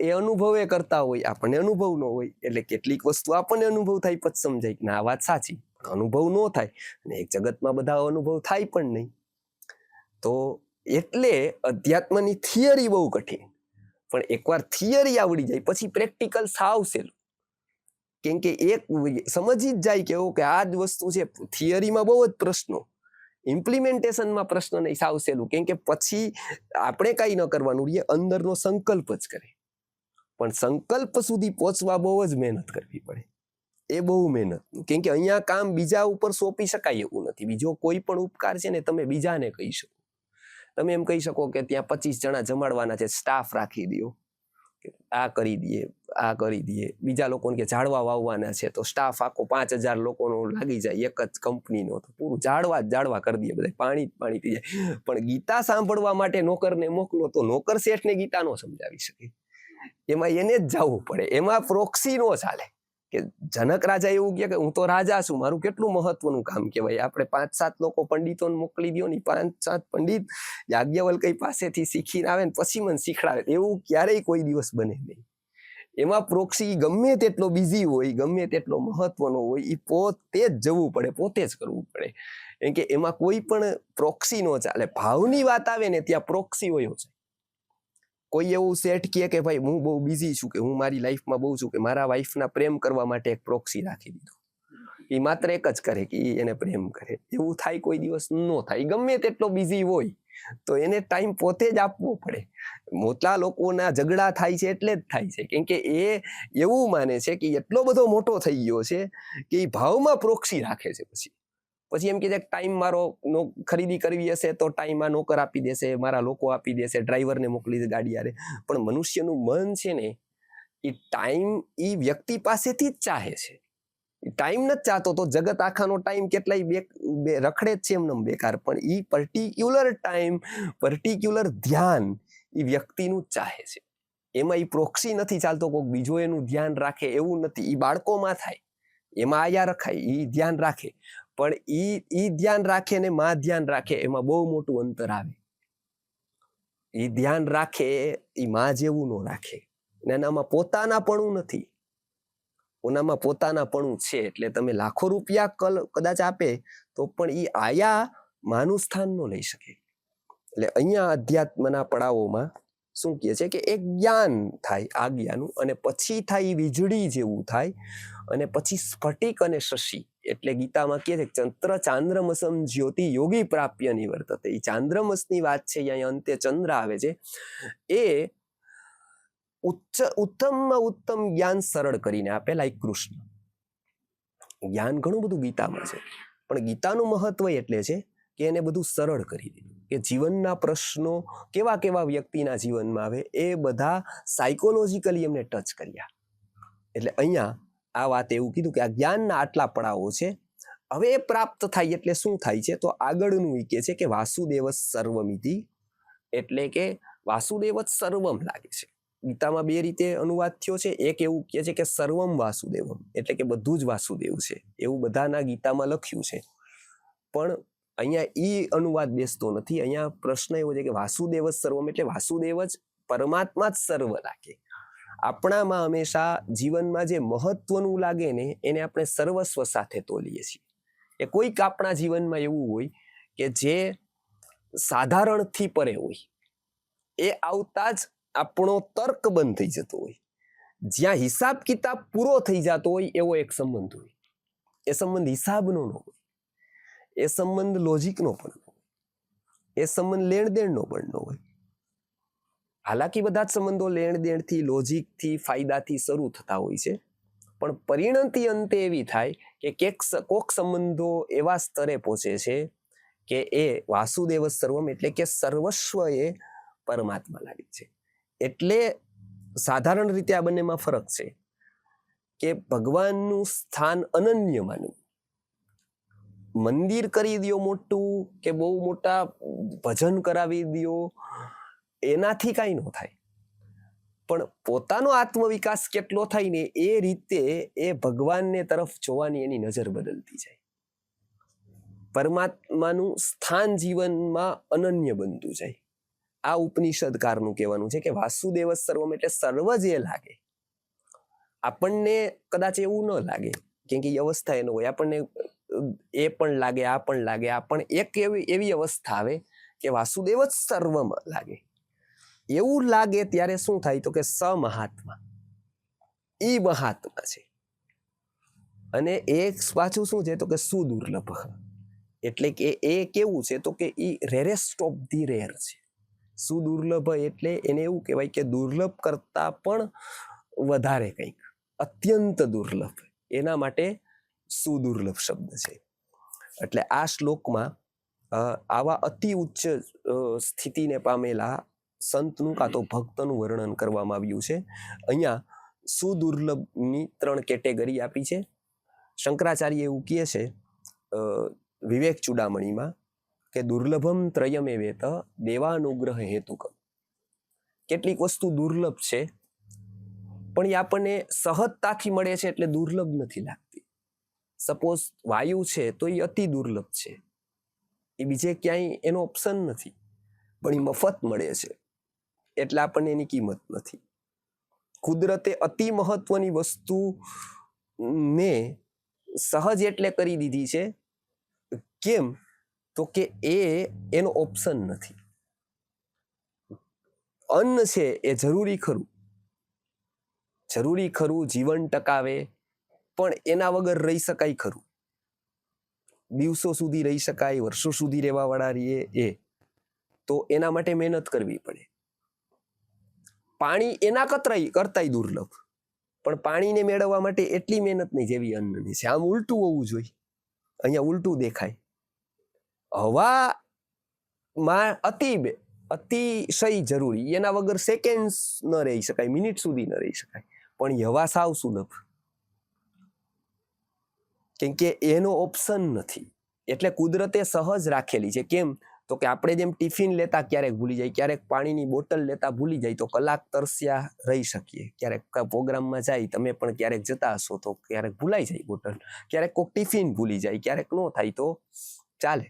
એ અનુભવે કરતા હોય, આપણને અનુભવ ન હોય. એટલે કેટલીક વસ્તુ આપણને અનુભવ થાય પછી સમજાય કે ના આ વાત સાચી. અનુભવ ન થાય, અને એક જગતમાં બધા અનુભવ થાય પણ નહીં. તો એટલે અધ્યાત્મની થિયરી બહુ કઠિન, પણ એકવાર થિયરી આવડી જાય પછી પ્રેક્ટિકલ સાવ સહેલું. કેમ કે એક સમજી જ જાય કે ઓકે આ જ વસ્તુ છે. થિયરીમાં બહુ જ પ્રશ્નો, ઇમ્પ્લિમેન્ટેશનમાં પ્રશ્ન નહીં, સાવ સહેલું. કેમ કે પછી આપણે કાંઈ ન કરવાનું રહીએ, અંદરનો સંકલ્પ જ કરે. પણ સંકલ્પ સુધી પહોંચવા બહુ જ મહેનત કરવી પડે. એ બહુ મહેનત. કેમ કે અહીંયા કામ બીજા ઉપર સોંપી શકાય એવું નથી. બીજો કોઈ પણ ઉપકાર છે ને તમે બીજાને કહી શકો. તમે એમ કહી શકો કે ત્યાં 25 જણા જમાડવાના છે, સ્ટાફ રાખી દો, આ કરી દઈએ, આ કરી દઈએ. બીજા લોકોને કે ઝાડવા વાવવાના છે, તો સ્ટાફ આખો 5000 લોકોનો લાગી જાય, એક જ કંપનીનો, તો પૂરું ઝાડવા કરી દઈએ, બધા પાણી થઈ જાય. પણ ગીતા સાંભળવા માટે નોકરને મોકલો તો નોકર શેઠને ગીતા નો સમજાવી શકે. એમાં એને જ જવું પડે. એમાં પ્રોક્સી નો ચાલે. કે જનક રાજા એવું કહે કે હું તો રાજા છું, મારું કેટલું મહત્વનું કામ કહેવાય. આપણે 5-7 લોકો પંડિતોને મોકલી દો ને, 5-7 પંડિત યાજ્ઞવલ્ક્ય પાસેથી શીખીને આવે ને પછી મને શીખડાવે, એવું ક્યારેય કોઈ દિવસ બને નહીં. એમાં પ્રોક્સી ગમે તેટલો બિઝી હોય, ગમે તેટલો મહત્વનો હોય, એ પોતે જ જવું પડે, પોતે જ કરવું પડે. કેમ કે એમાં કોઈ પણ પ્રોક્સી નો ચાલે. ભાવની વાત આવે ને ત્યાં પ્રોક્સી હોય છે. કોઈ એવું સેટ કહે કે ભાઈ હું બહુ બિઝી છું, કે હું મારી લાઈફમાં બહુ છું, કે મારા વાઈફના પ્રેમ કરવા માટે એક પ્રોક્સી રાખી દીધો, એ માત્ર એક જ કરે કે ઈ એને પ્રેમ કરે. એવું થાય કોઈ દિવસ ન થાય. ગમે તેટલો બિઝી હોય તો એને ટાઈમ પોતે જ આપવો પડે. મોટા લોકોના ઝઘડા થાય છે એટલે જ થાય છે, કેમ કે એ એવું માને છે કે એટલો બધો મોટો થઈ ગયો છે કે એ ભાવમાં પ્રોક્સી રાખે છે. પછી એમ કે ટાઈમ મારો ખરીદી કરવી હશે તો ટાઈમ આ નોકર આપી દેશે, મારા લોકો આપી દેશે, ડ્રાઈવરને મોકલી દે ગાડી આરે. પણ મનુષ્યનું મન છે ને એ ટાઈમ એ વ્યક્તિ પાસેથી જ ચાહે છે. ટાઈમ નથી ચાહતો તો જગત આખાનો ટાઈમ કેટલાય રખડે જ છે એમને બેકાર, પણ એ પર્ટિક્યુલર ટાઈમ, પર્ટિક્યુલર ધ્યાન એ વ્યક્તિનું ચાહે છે. એમાં એ પ્રોક્સી નથી ચાલતો, કોઈક બીજો એનું ધ્યાન રાખે એવું નથી. એ બાળકોમાં થાય, એમાં આયા રખાય, એ ધ્યાન રાખે, પણ ઈ ધ્યાન રાખે ને માં ધ્યાન રાખે એમાં બહુ મોટું અંતર આવે. એ ધ્યાન રાખે એ માં જેવું ન રાખે, એનામાં પોતાનાપણું નથી. ઓનામાં પોતાનાપણું છે, એટલે તમે લાખો રૂપિયા કદાચ આપે તો પણ એ આયા માનું સ્થાન ન લઈ શકે. એટલે અહીંયા અધ્યાત્મના પડાવોમાં શું કહે છે કે એક જ્ઞાન થાય આજ્ઞાનું, અને પછી થાય વીજળી જેવું થાય, અને પછી સ્ફટિક અને શશી. એટલે ગીતામાં કહે છે ચંદ્ર ચાંદ્રમસમ જ્યોતિ યોગી પ્રાપ્ય નિવર્તતે. એ ચાંદ્રમસની વાત છે, અહીંયા અંતે ચંદ્ર આવે છે. એ ઉત્તમમાં ઉત્તમ જ્ઞાન સરળ કરીને આપે, લાઈક કૃષ્ણ. જ્ઞાન ઘણું બધું ગીતામાં છે, પણ ગીતાનું મહત્વ એટલે છે કે એને બધું સરળ કરી દીધું, કે જીવનના પ્રશ્નો કેવા કેવા વ્યક્તિના જીવનમાં આવે એ બધા સાયકોલોજીકલી એમને ટચ કર્યા. એટલે અહીંયા આ વાત એવું કીધું કે આ જ્ઞાનના આટલા પડાવો છે. હવે એ પ્રાપ્ત થાય એટલે શું થાય છે, તો આગળનું એ કહે છે કે વાસુદેવ સર્વમિતિ, એટલે કે વાસુદેવ જ સર્વમ લાગે છે. ગીતામાં બે રીતે અનુવાદ થયો છે. એક એવું કહે છે કે સર્વમ વાસુદેવમ, એટલે કે બધું જ વાસુદેવ છે, એવું બધાના ગીતામાં લખ્યું છે. પણ અહીંયા ઈ અનુવાદ બેસતો નથી. અહીંયા પ્રશ્ન એવો છે કે વાસુદેવ જ સર્વમ, એટલે વાસુદેવ જ પરમાત્મા જ સર્વ લાગે. આપણામાં હંમેશા જીવનમાં જે મહત્વનું લાગે ને એને આપણે સર્વસ્વ સાથે તોલીએ છીએ. એ કોઈક આપણા જીવનમાં એવું હોય કે જે સાધારણથી પરે હોય, એ આવતા જ આપણો તર્ક બંધ થઈ જતો હોય. જ્યાં હિસાબ કિતાબ પૂરો થઈ જતો હોય એવો એક સંબંધ હોય. એ સંબંધ હિસાબનો ન હોય, એ સંબંધ લોજિકનો પણ ન હોય, એ સંબંધ લેણદેણનો પણ ન હોય. હાલાકી બધા જ સંબંધો લેણદેણથી, લોજિકથી, ફાયદાથી શરૂ થતા હોય છે, પણ પરિણતિ અંતે એવી થાય કે કોક સંબંધો એવા સ્તરે પહોંચે છે કે એ વાસુદેવ સર્વમ, એટલે કે સર્વસ્વ એ પરમાત્મા લાગે છે. એટલે સાધારણ રીતે આ બંનેમાં ફરક છે કે ભગવાનનું સ્થાન અનન્ય માનવું. મંદિર કરી દો મોટું, કે બહુ મોટા ભજન કરાવી દો, એનાથી કાંઈ ન થાય. પણ પોતાનો આત્મવિકાસ કેટલો થાય ને એ રીતે એ ભગવાનને તરફ જોવાની એની નજર બદલતી જાય. પરમાત્માનું સ્થાન જીવનમાં અનન્ય બનતું જાય. આ ઉપનિષદકારનું કહેવાનું છે કે વાસુદેવ સર્વમ, એટલે સર્વ જે લાગે. આપણને કદાચ એવું ન લાગે, કેમ કે એ અવસ્થા એનો હોય. આપણને એ પણ લાગે, આ પણ લાગે, આ પણ એક એવી અવસ્થા આવે કે વાસુદેવ જ સર્વમાં લાગે. એવું લાગે ત્યારે શું થાય, તો કે સમહાત્મા, ઈ મહાત્મા છે. અને એક પાછું શું છે, તો કે સુદુર્લભ, એટલે કે એ કેવું છે, તો કે ઈ રેરેસ્ટ ઓફ ધી રેર છે. સુદુર્લભ એટલે એને એવું કહેવાય કે દુર્લભ કરતા પણ વધારે કંઈક, અત્યંત દુર્લભ. એના માટે સુદુર્લભ શબ્દ છે. એટલે આ શ્લોકમાં આવા અતિ ઉચ્ચ સ્થિતિને પામેલા સંતનું કાં તો ભક્તનું વર્ણન કરવામાં આવ્યું છે. અહીંયા સુદુર્લભની 3 કેટેગરી આપી છે. શંકરાચાર્ય એવું કહે છે વિવેક ચૂડામણીમાં કે દુર્લભમ ત્રયમે વેત દેવાનુગ્રહ હેતુકમ. કેટલીક વસ્તુ દુર્લભ છે પણ એ આપણને સહજતાથી મળે છે એટલે દુર્લભ નથી લાગતી. સપોઝ વાયુ છે તો એ અતિ દુર્લભ છે, એ બીજે ક્યાંય એનો ઓપ્શન નથી, પણ એ મફત મળે છે એટલે આપણને એની કિંમત નથી. કુદરતે અતિ મહત્વની વસ્તુને સહજ એટલે કરી દીધી છે. કેમ? તો કે એનો ઓપ્શન નથી. અન્ન છે એ જરૂરી ખરું, જીવન ટકાવે, પણ એના વગર રહી શકાય ખરું. દિવસો સુધી રહી શકાય, વર્ષો સુધી રહેવા વાળા રહીએ તો એના માટે મહેનત કરવી પડે. પાણી એના કરતાય દુર્લભ, પણ પાણીને મેળવવા માટે એટલી મહેનત નહીં જેવી અન્નની છે. આમ ઉલટું હોવું જોઈએ, અહીંયા ઉલટું દેખાય. હવામાં અતિશય જરૂરી, એના વગર સેકન્ડ ન રહી શકાય, મિનિટ સુધી ન રહી શકાય, પણ હવા સાવ સુલભ, કેમ કે એનો ઓપ્શન નથી. એટલે કુદરતે સહજ રાખેલી છે. કેમ તો કે આપણે જેમ ટિફિન લેતા ક્યારેક ભૂલી જાય, ક્યારેક પાણીની બોટલ લેતા ભૂલી જાય તો કલાક તરસ્યા રહી શકીએ. ક્યારેક પ્રોગ્રામમાં જાય, તમે પણ ક્યારેક જતા હશો તો ક્યારેક ભૂલાઈ જાય બોટલ, ક્યારેક કોઈક ટિફિન ભૂલી જાય, ક્યારેક ન થાય તો ચાલે.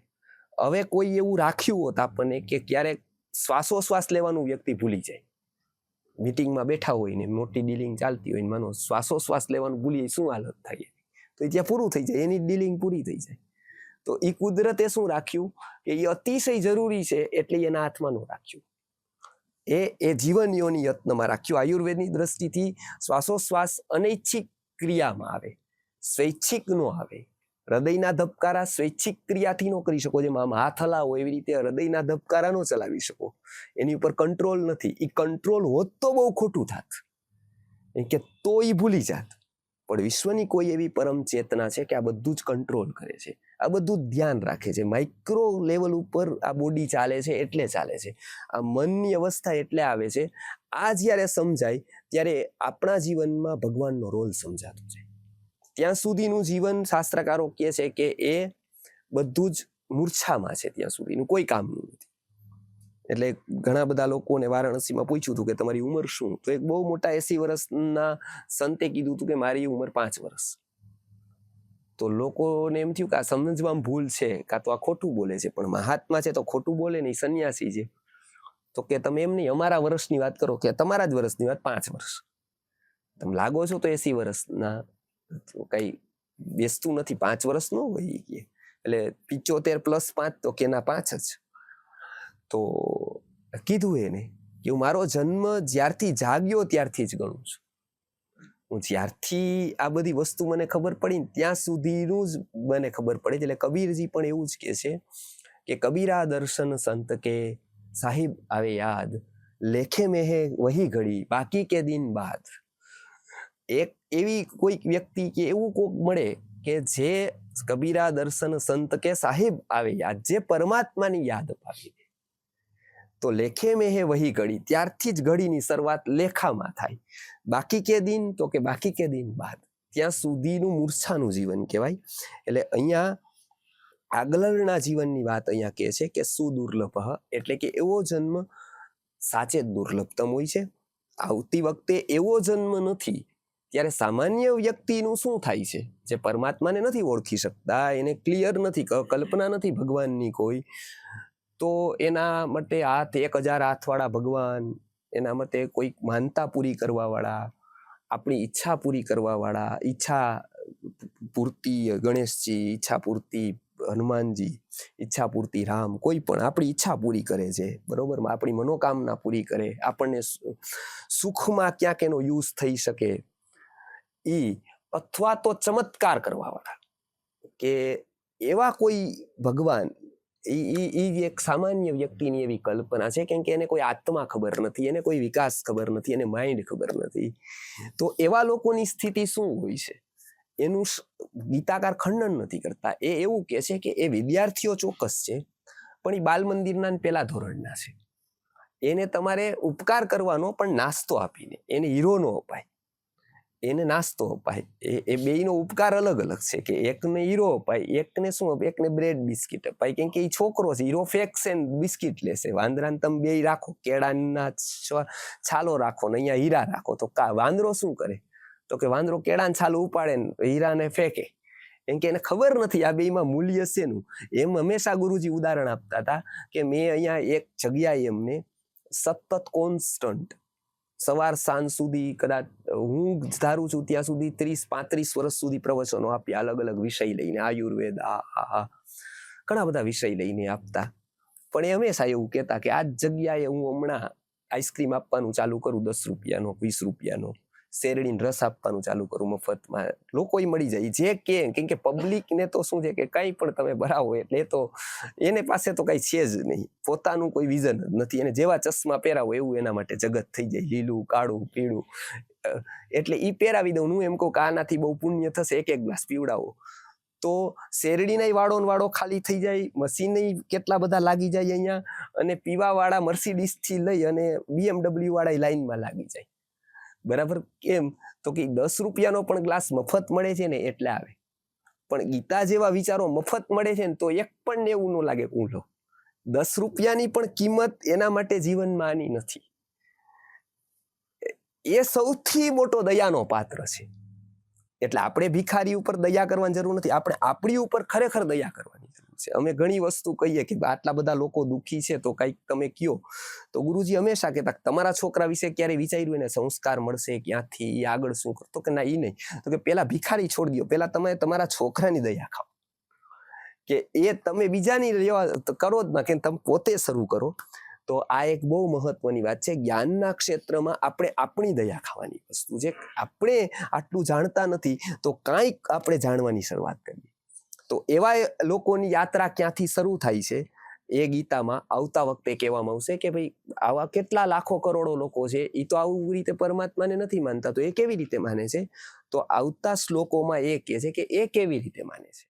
હવે કોઈ એવું રાખ્યું હોત આપણને કે ક્યારેક શ્વાસોશ્વાસ લેવાનું વ્યક્તિ ભૂલી જાય, મીટિંગમાં બેઠા હોય ને મોટી ડીલિંગ ચાલતી હોય ને માનો શ્વાસોશ્વાસ લેવાનું ભૂલી જાય, શું હાલત થાય? તો ત્યાં પૂરું થઈ જાય, એની ડીલિંગ પૂરી થઈ જાય. તો એ કુદરતે શું રાખ્યું કે એ અતિશય જરૂરી છે એટલે એના હાથમાં ન રાખ્યું, એ જીવન યોની યત્નમાં રાખ્યું. આયુર્વેદની દ્રષ્ટિથી શ્વાસોશ્વાસ અનૈચ્છિક ક્રિયામાં આવે, સ્વૈચ્છિક નો આવે. હૃદયના ધબકારા સ્વૈચ્છિક ક્રિયાથી ન કરી શકો, જેમ આમ હાથ હલાવો એવી રીતે હૃદયના ધબકારા ન ચલાવી શકો, એની ઉપર કંટ્રોલ નથી. એ કંટ્રોલ હોત તો બહુ ખોટું થાત, કે તો એ ભૂલી જાત. પણ વિશ્વની કોઈ એવી પરમ ચેતના છે કે આ બધું જ કંટ્રોલ કરે છે, આ બધું ધ્યાન રાખે છે. માઇક્રો લેવલ ઉપર આ બોડી ચાલે છે એટલે ચાલે છે, આ મનની અવસ્થા એટલે આવે છે. આ જ્યારે સમજાય ત્યારે આપણા જીવનમાં ભગવાનનો રોલ સમજાતો છે. ત્યાં સુધીનું જીવન શાસ્ત્રકારો કહે છે કે એ બધું જ મૂર્છામાં છે, ત્યાં સુધીનું કોઈ કામનું નથી. એટલે ઘણા બધા લોકોને વારાણસીમાં પૂછ્યું હતું કે તમારી ઉંમર શું? તો એક બહુ મોટા 80 વર્ષના સંતે કીધું હતું કે મારી ઉંમર 5 વર્ષ. તો લોકોને એમ થયું કે આ સમજવામાં ભૂલ છે, કાં તો આ ખોટું બોલે છે. પણ મહાત્મા છે તો ખોટું બોલે નહીં, સંન્યાસી છે. તો કે તમે એમ નહીં, અમારા વર્ષની વાત કરો, કે તમારા જ વર્ષની વાત 5 વર્ષ. તમે લાગો છો તો 80 વર્ષના, કઈ બેસતું નથી, 5 વર્ષ નો હોય કે. એટલે 75 + 5 તો કે ના 5 જ. તો કીધું એને કે હું મારો જન્મ જ્યારથી જાગ્યો ત્યારથી જ ગણું છું. હું જ્યારથી આ બધી વસ્તુ મને ખબર પડી ને ત્યાં સુધીનું જ મને ખબર પડે. એટલે કબીરજી પણ એવું જ કહે છે કે કબીરા દર્શન સંત કે સાહિબ આવે યાદ, લેખે મેં હે વહી ઘડી બાકી કે દિન બાદ. એક એવી કોઈક વ્યક્તિ કે એવું કોઈક મળે કે જે કબીરા દર્શન સંત કે સાહિબ આવે યાદ, જે પરમાત્માની યાદ અપાવી દે. તો લેખે મેં હે વહી ઘડી, ત્યારથી જ ઘડીની શરૂઆત લેખામાં થાય. બાકી કે દિન, તો કે બાકી કે દિન બાદ, ત્યાં સુધીનું મૂર્છાનું જીવન કહેવાય. એટલે અહીંયા આગળના જીવનની વાત અહીંયા કહે છે કે સુદુર્લભ, એટલે કે એવો જન્મ સાચે જ દુર્લભતમ હોય છે. આવતી વખતે એવો જન્મ નથી. ત્યારે સામાન્ય વ્યક્તિનું શું થાય છે, જે પરમાત્માને નથી ઓળખી શકતા, એને ક્લિયર નથી, કલ્પના નથી ભગવાનની કોઈ, તો એના માટે 1000 હાથવાળા ભગવાન, એના માટે કોઈ માનતા પૂરી કરવા વાળા, આપણી ઈચ્છા પૂરી કરવા વાળા, ઈચ્છા પૂર્તિ ગણેશજી, ઈચ્છા પૂર્તિ હનુમાનજી, ઈચ્છા પૂર્તિ રામ, કોઈ પણ આપણી ઈચ્છા પૂરી કરે છે, બરોબર, આપણી મનોકામના પૂરી કરે, આપણને સુખમાં ક્યાંક એનો યુઝ થઈ શકે ઈ, અથવા તો ચમત્કાર કરવા વાળા, કે એવા કોઈ ભગવાન, ઈ એક સામાન્ય વ્યક્તિની એવી કલ્પના છે. કેમ કે એને કોઈ આત્મા ખબર નથી, એને કોઈ વિકાસ ખબર નથી, એને માઇન્ડ ખબર નથી. તો એવા લોકોની સ્થિતિ શું હોય છે એનું ગીતાકાર ખંડન નથી કરતા. એ એવું કહે છે કે એ વિદ્યાર્થીઓ ચોક્કસ છે, પણ એ બાલ મંદિરના પેલા ધોરણના છે. એને તમારે ઉપકાર કરવાનો, પણ નાસ્તો આપીને. એને હીરો નો અપાય, એને નાસ્તો અપાય. એ બેયનો ઉપકાર અલગ અલગ છે, કે એકને હીરો અપાય, એકને શું અપાય, એકને બ્રેડ બિસ્કિટ અપાય. કેમ કે એ છોકરો છે, હીરો ફેંકશે ને બિસ્કિટ લેશે. વાંદરાને તમે બેય રાખો, કેળાના છાલો રાખો ને અહીંયા હીરા રાખો, તો વાંદરો શું કરે? તો કે વાંદરો કેળાને છાલો ઉપાડે ને હીરાને ફેંકે. કેમ કે એને ખબર નથી આ બેયમાં મૂલ્ય શેનું. એમ હંમેશા ગુરુજી ઉદાહરણ આપતા હતા કે મેં અહીંયા એક જગ્યાએ એમને સતત કોન્સ્ટન્ટ સવાર સાંજ સુધી, કદાચ હું ધારું છું ત્યાં સુધી 30-35 વર્ષ સુધી પ્રવચનો આપ્યા, અલગ અલગ વિષય લઈને, આયુર્વેદ, ઘણા બધા વિષય લઈને આપતા. પણ એ હંમેશા એવું કહેતા કે આ જગ્યાએ હું હમણાં આઈસ્ક્રીમ આપવાનું ચાલુ કરું, 10 રૂપિયાનો, 20 રૂપિયાનો, શેરડીને રસ આપવાનું ચાલુ કરું મફતમાં, લોકોય મળી જાય જે કેમ કે પબ્લિકને તો શું છે કે કંઈ પણ તમે ભરાવો એટલે એ તો એને પાસે તો કંઈ છે જ નહીં, પોતાનું કોઈ વિઝન જ નથી, એને જેવા ચશ્મા પહેરાવો એવું એના માટે જગત થઈ જાય, લીલું કાળું પીળું, એટલે એ પહેરાવી દઉં. હું એમ કહું કે આનાથી બહુ પુણ્ય થશે, એક ગ્લાસ પીવડાવો તો શેરડીના વાળો ને વાળો ખાલી થઈ જાય, મશીન કેટલા બધા લાગી જાય અહીંયા, અને પીવાવાળા મર્સિડીઝથી લઈ અને BMW વાળા લાઈનમાં લાગી જાય. બરાબર? કેમ તો કે 10 રૂપિયાનો પણ ગ્લાસ મફત મળે છે ને એટલે આવે. પણ ગીતા જેવા વિચારો મફત મળે છે ને તો એક પણ એવું ન લાગે હું લો. 10 રૂપિયાની પણ કિંમત એના માટે જીવનમાં આની નથી. એ સૌથી મોટો દયાનો પાત્ર છે. એટલે આપણે ભિખારી ઉપર દયા કરવાની જરૂર નથી, આપણે આપણી ઉપર ખરેખર દયા કરવાની જરૂર છે. અમે ઘણી વસ્તુ કહીએ કે આટલા બધા લોકો દુઃખી છે તો કંઈક તમે કયો, તો ગુરુજી હંમેશા કહેતા તમારા છોકરા વિશે ક્યારે વિચાર્યું એને સંસ્કાર મળશે ક્યાંથી, એ આગળ શું કરતો, કે ના એ નહીં, તો કે પેલા ભિખારી છોડી દો, પેલા તમે તમારા છોકરાની દયા ખાઓ, કે એ તમે બીજાની કરો જ ના, કે તમે પોતે શરૂ કરો. તો આ એક બહુ મહત્વની વાત છે. જ્ઞાનના ક્ષેત્રમાં આપણે આપણી દયા ખાવાની વસ્તુ છે. આપણે આટલું જાણતા નથી તો કાંઈક આપણે જાણવાની શરૂઆત કરીએ. તો એવા લોકોની યાત્રા ક્યાંથી શરૂ થાય છે એ ગીતામાં આવતા વખતે કહેવામાં આવશે કે ભાઈ આવા કેટલા લાખો કરોડો લોકો છે, એ તો આવું રીતે પરમાત્માને નથી માનતા, તો એ કેવી રીતે માને છે? તો આવતા શ્લોકોમાં એ કહે છે કે એ કેવી રીતે માને છે.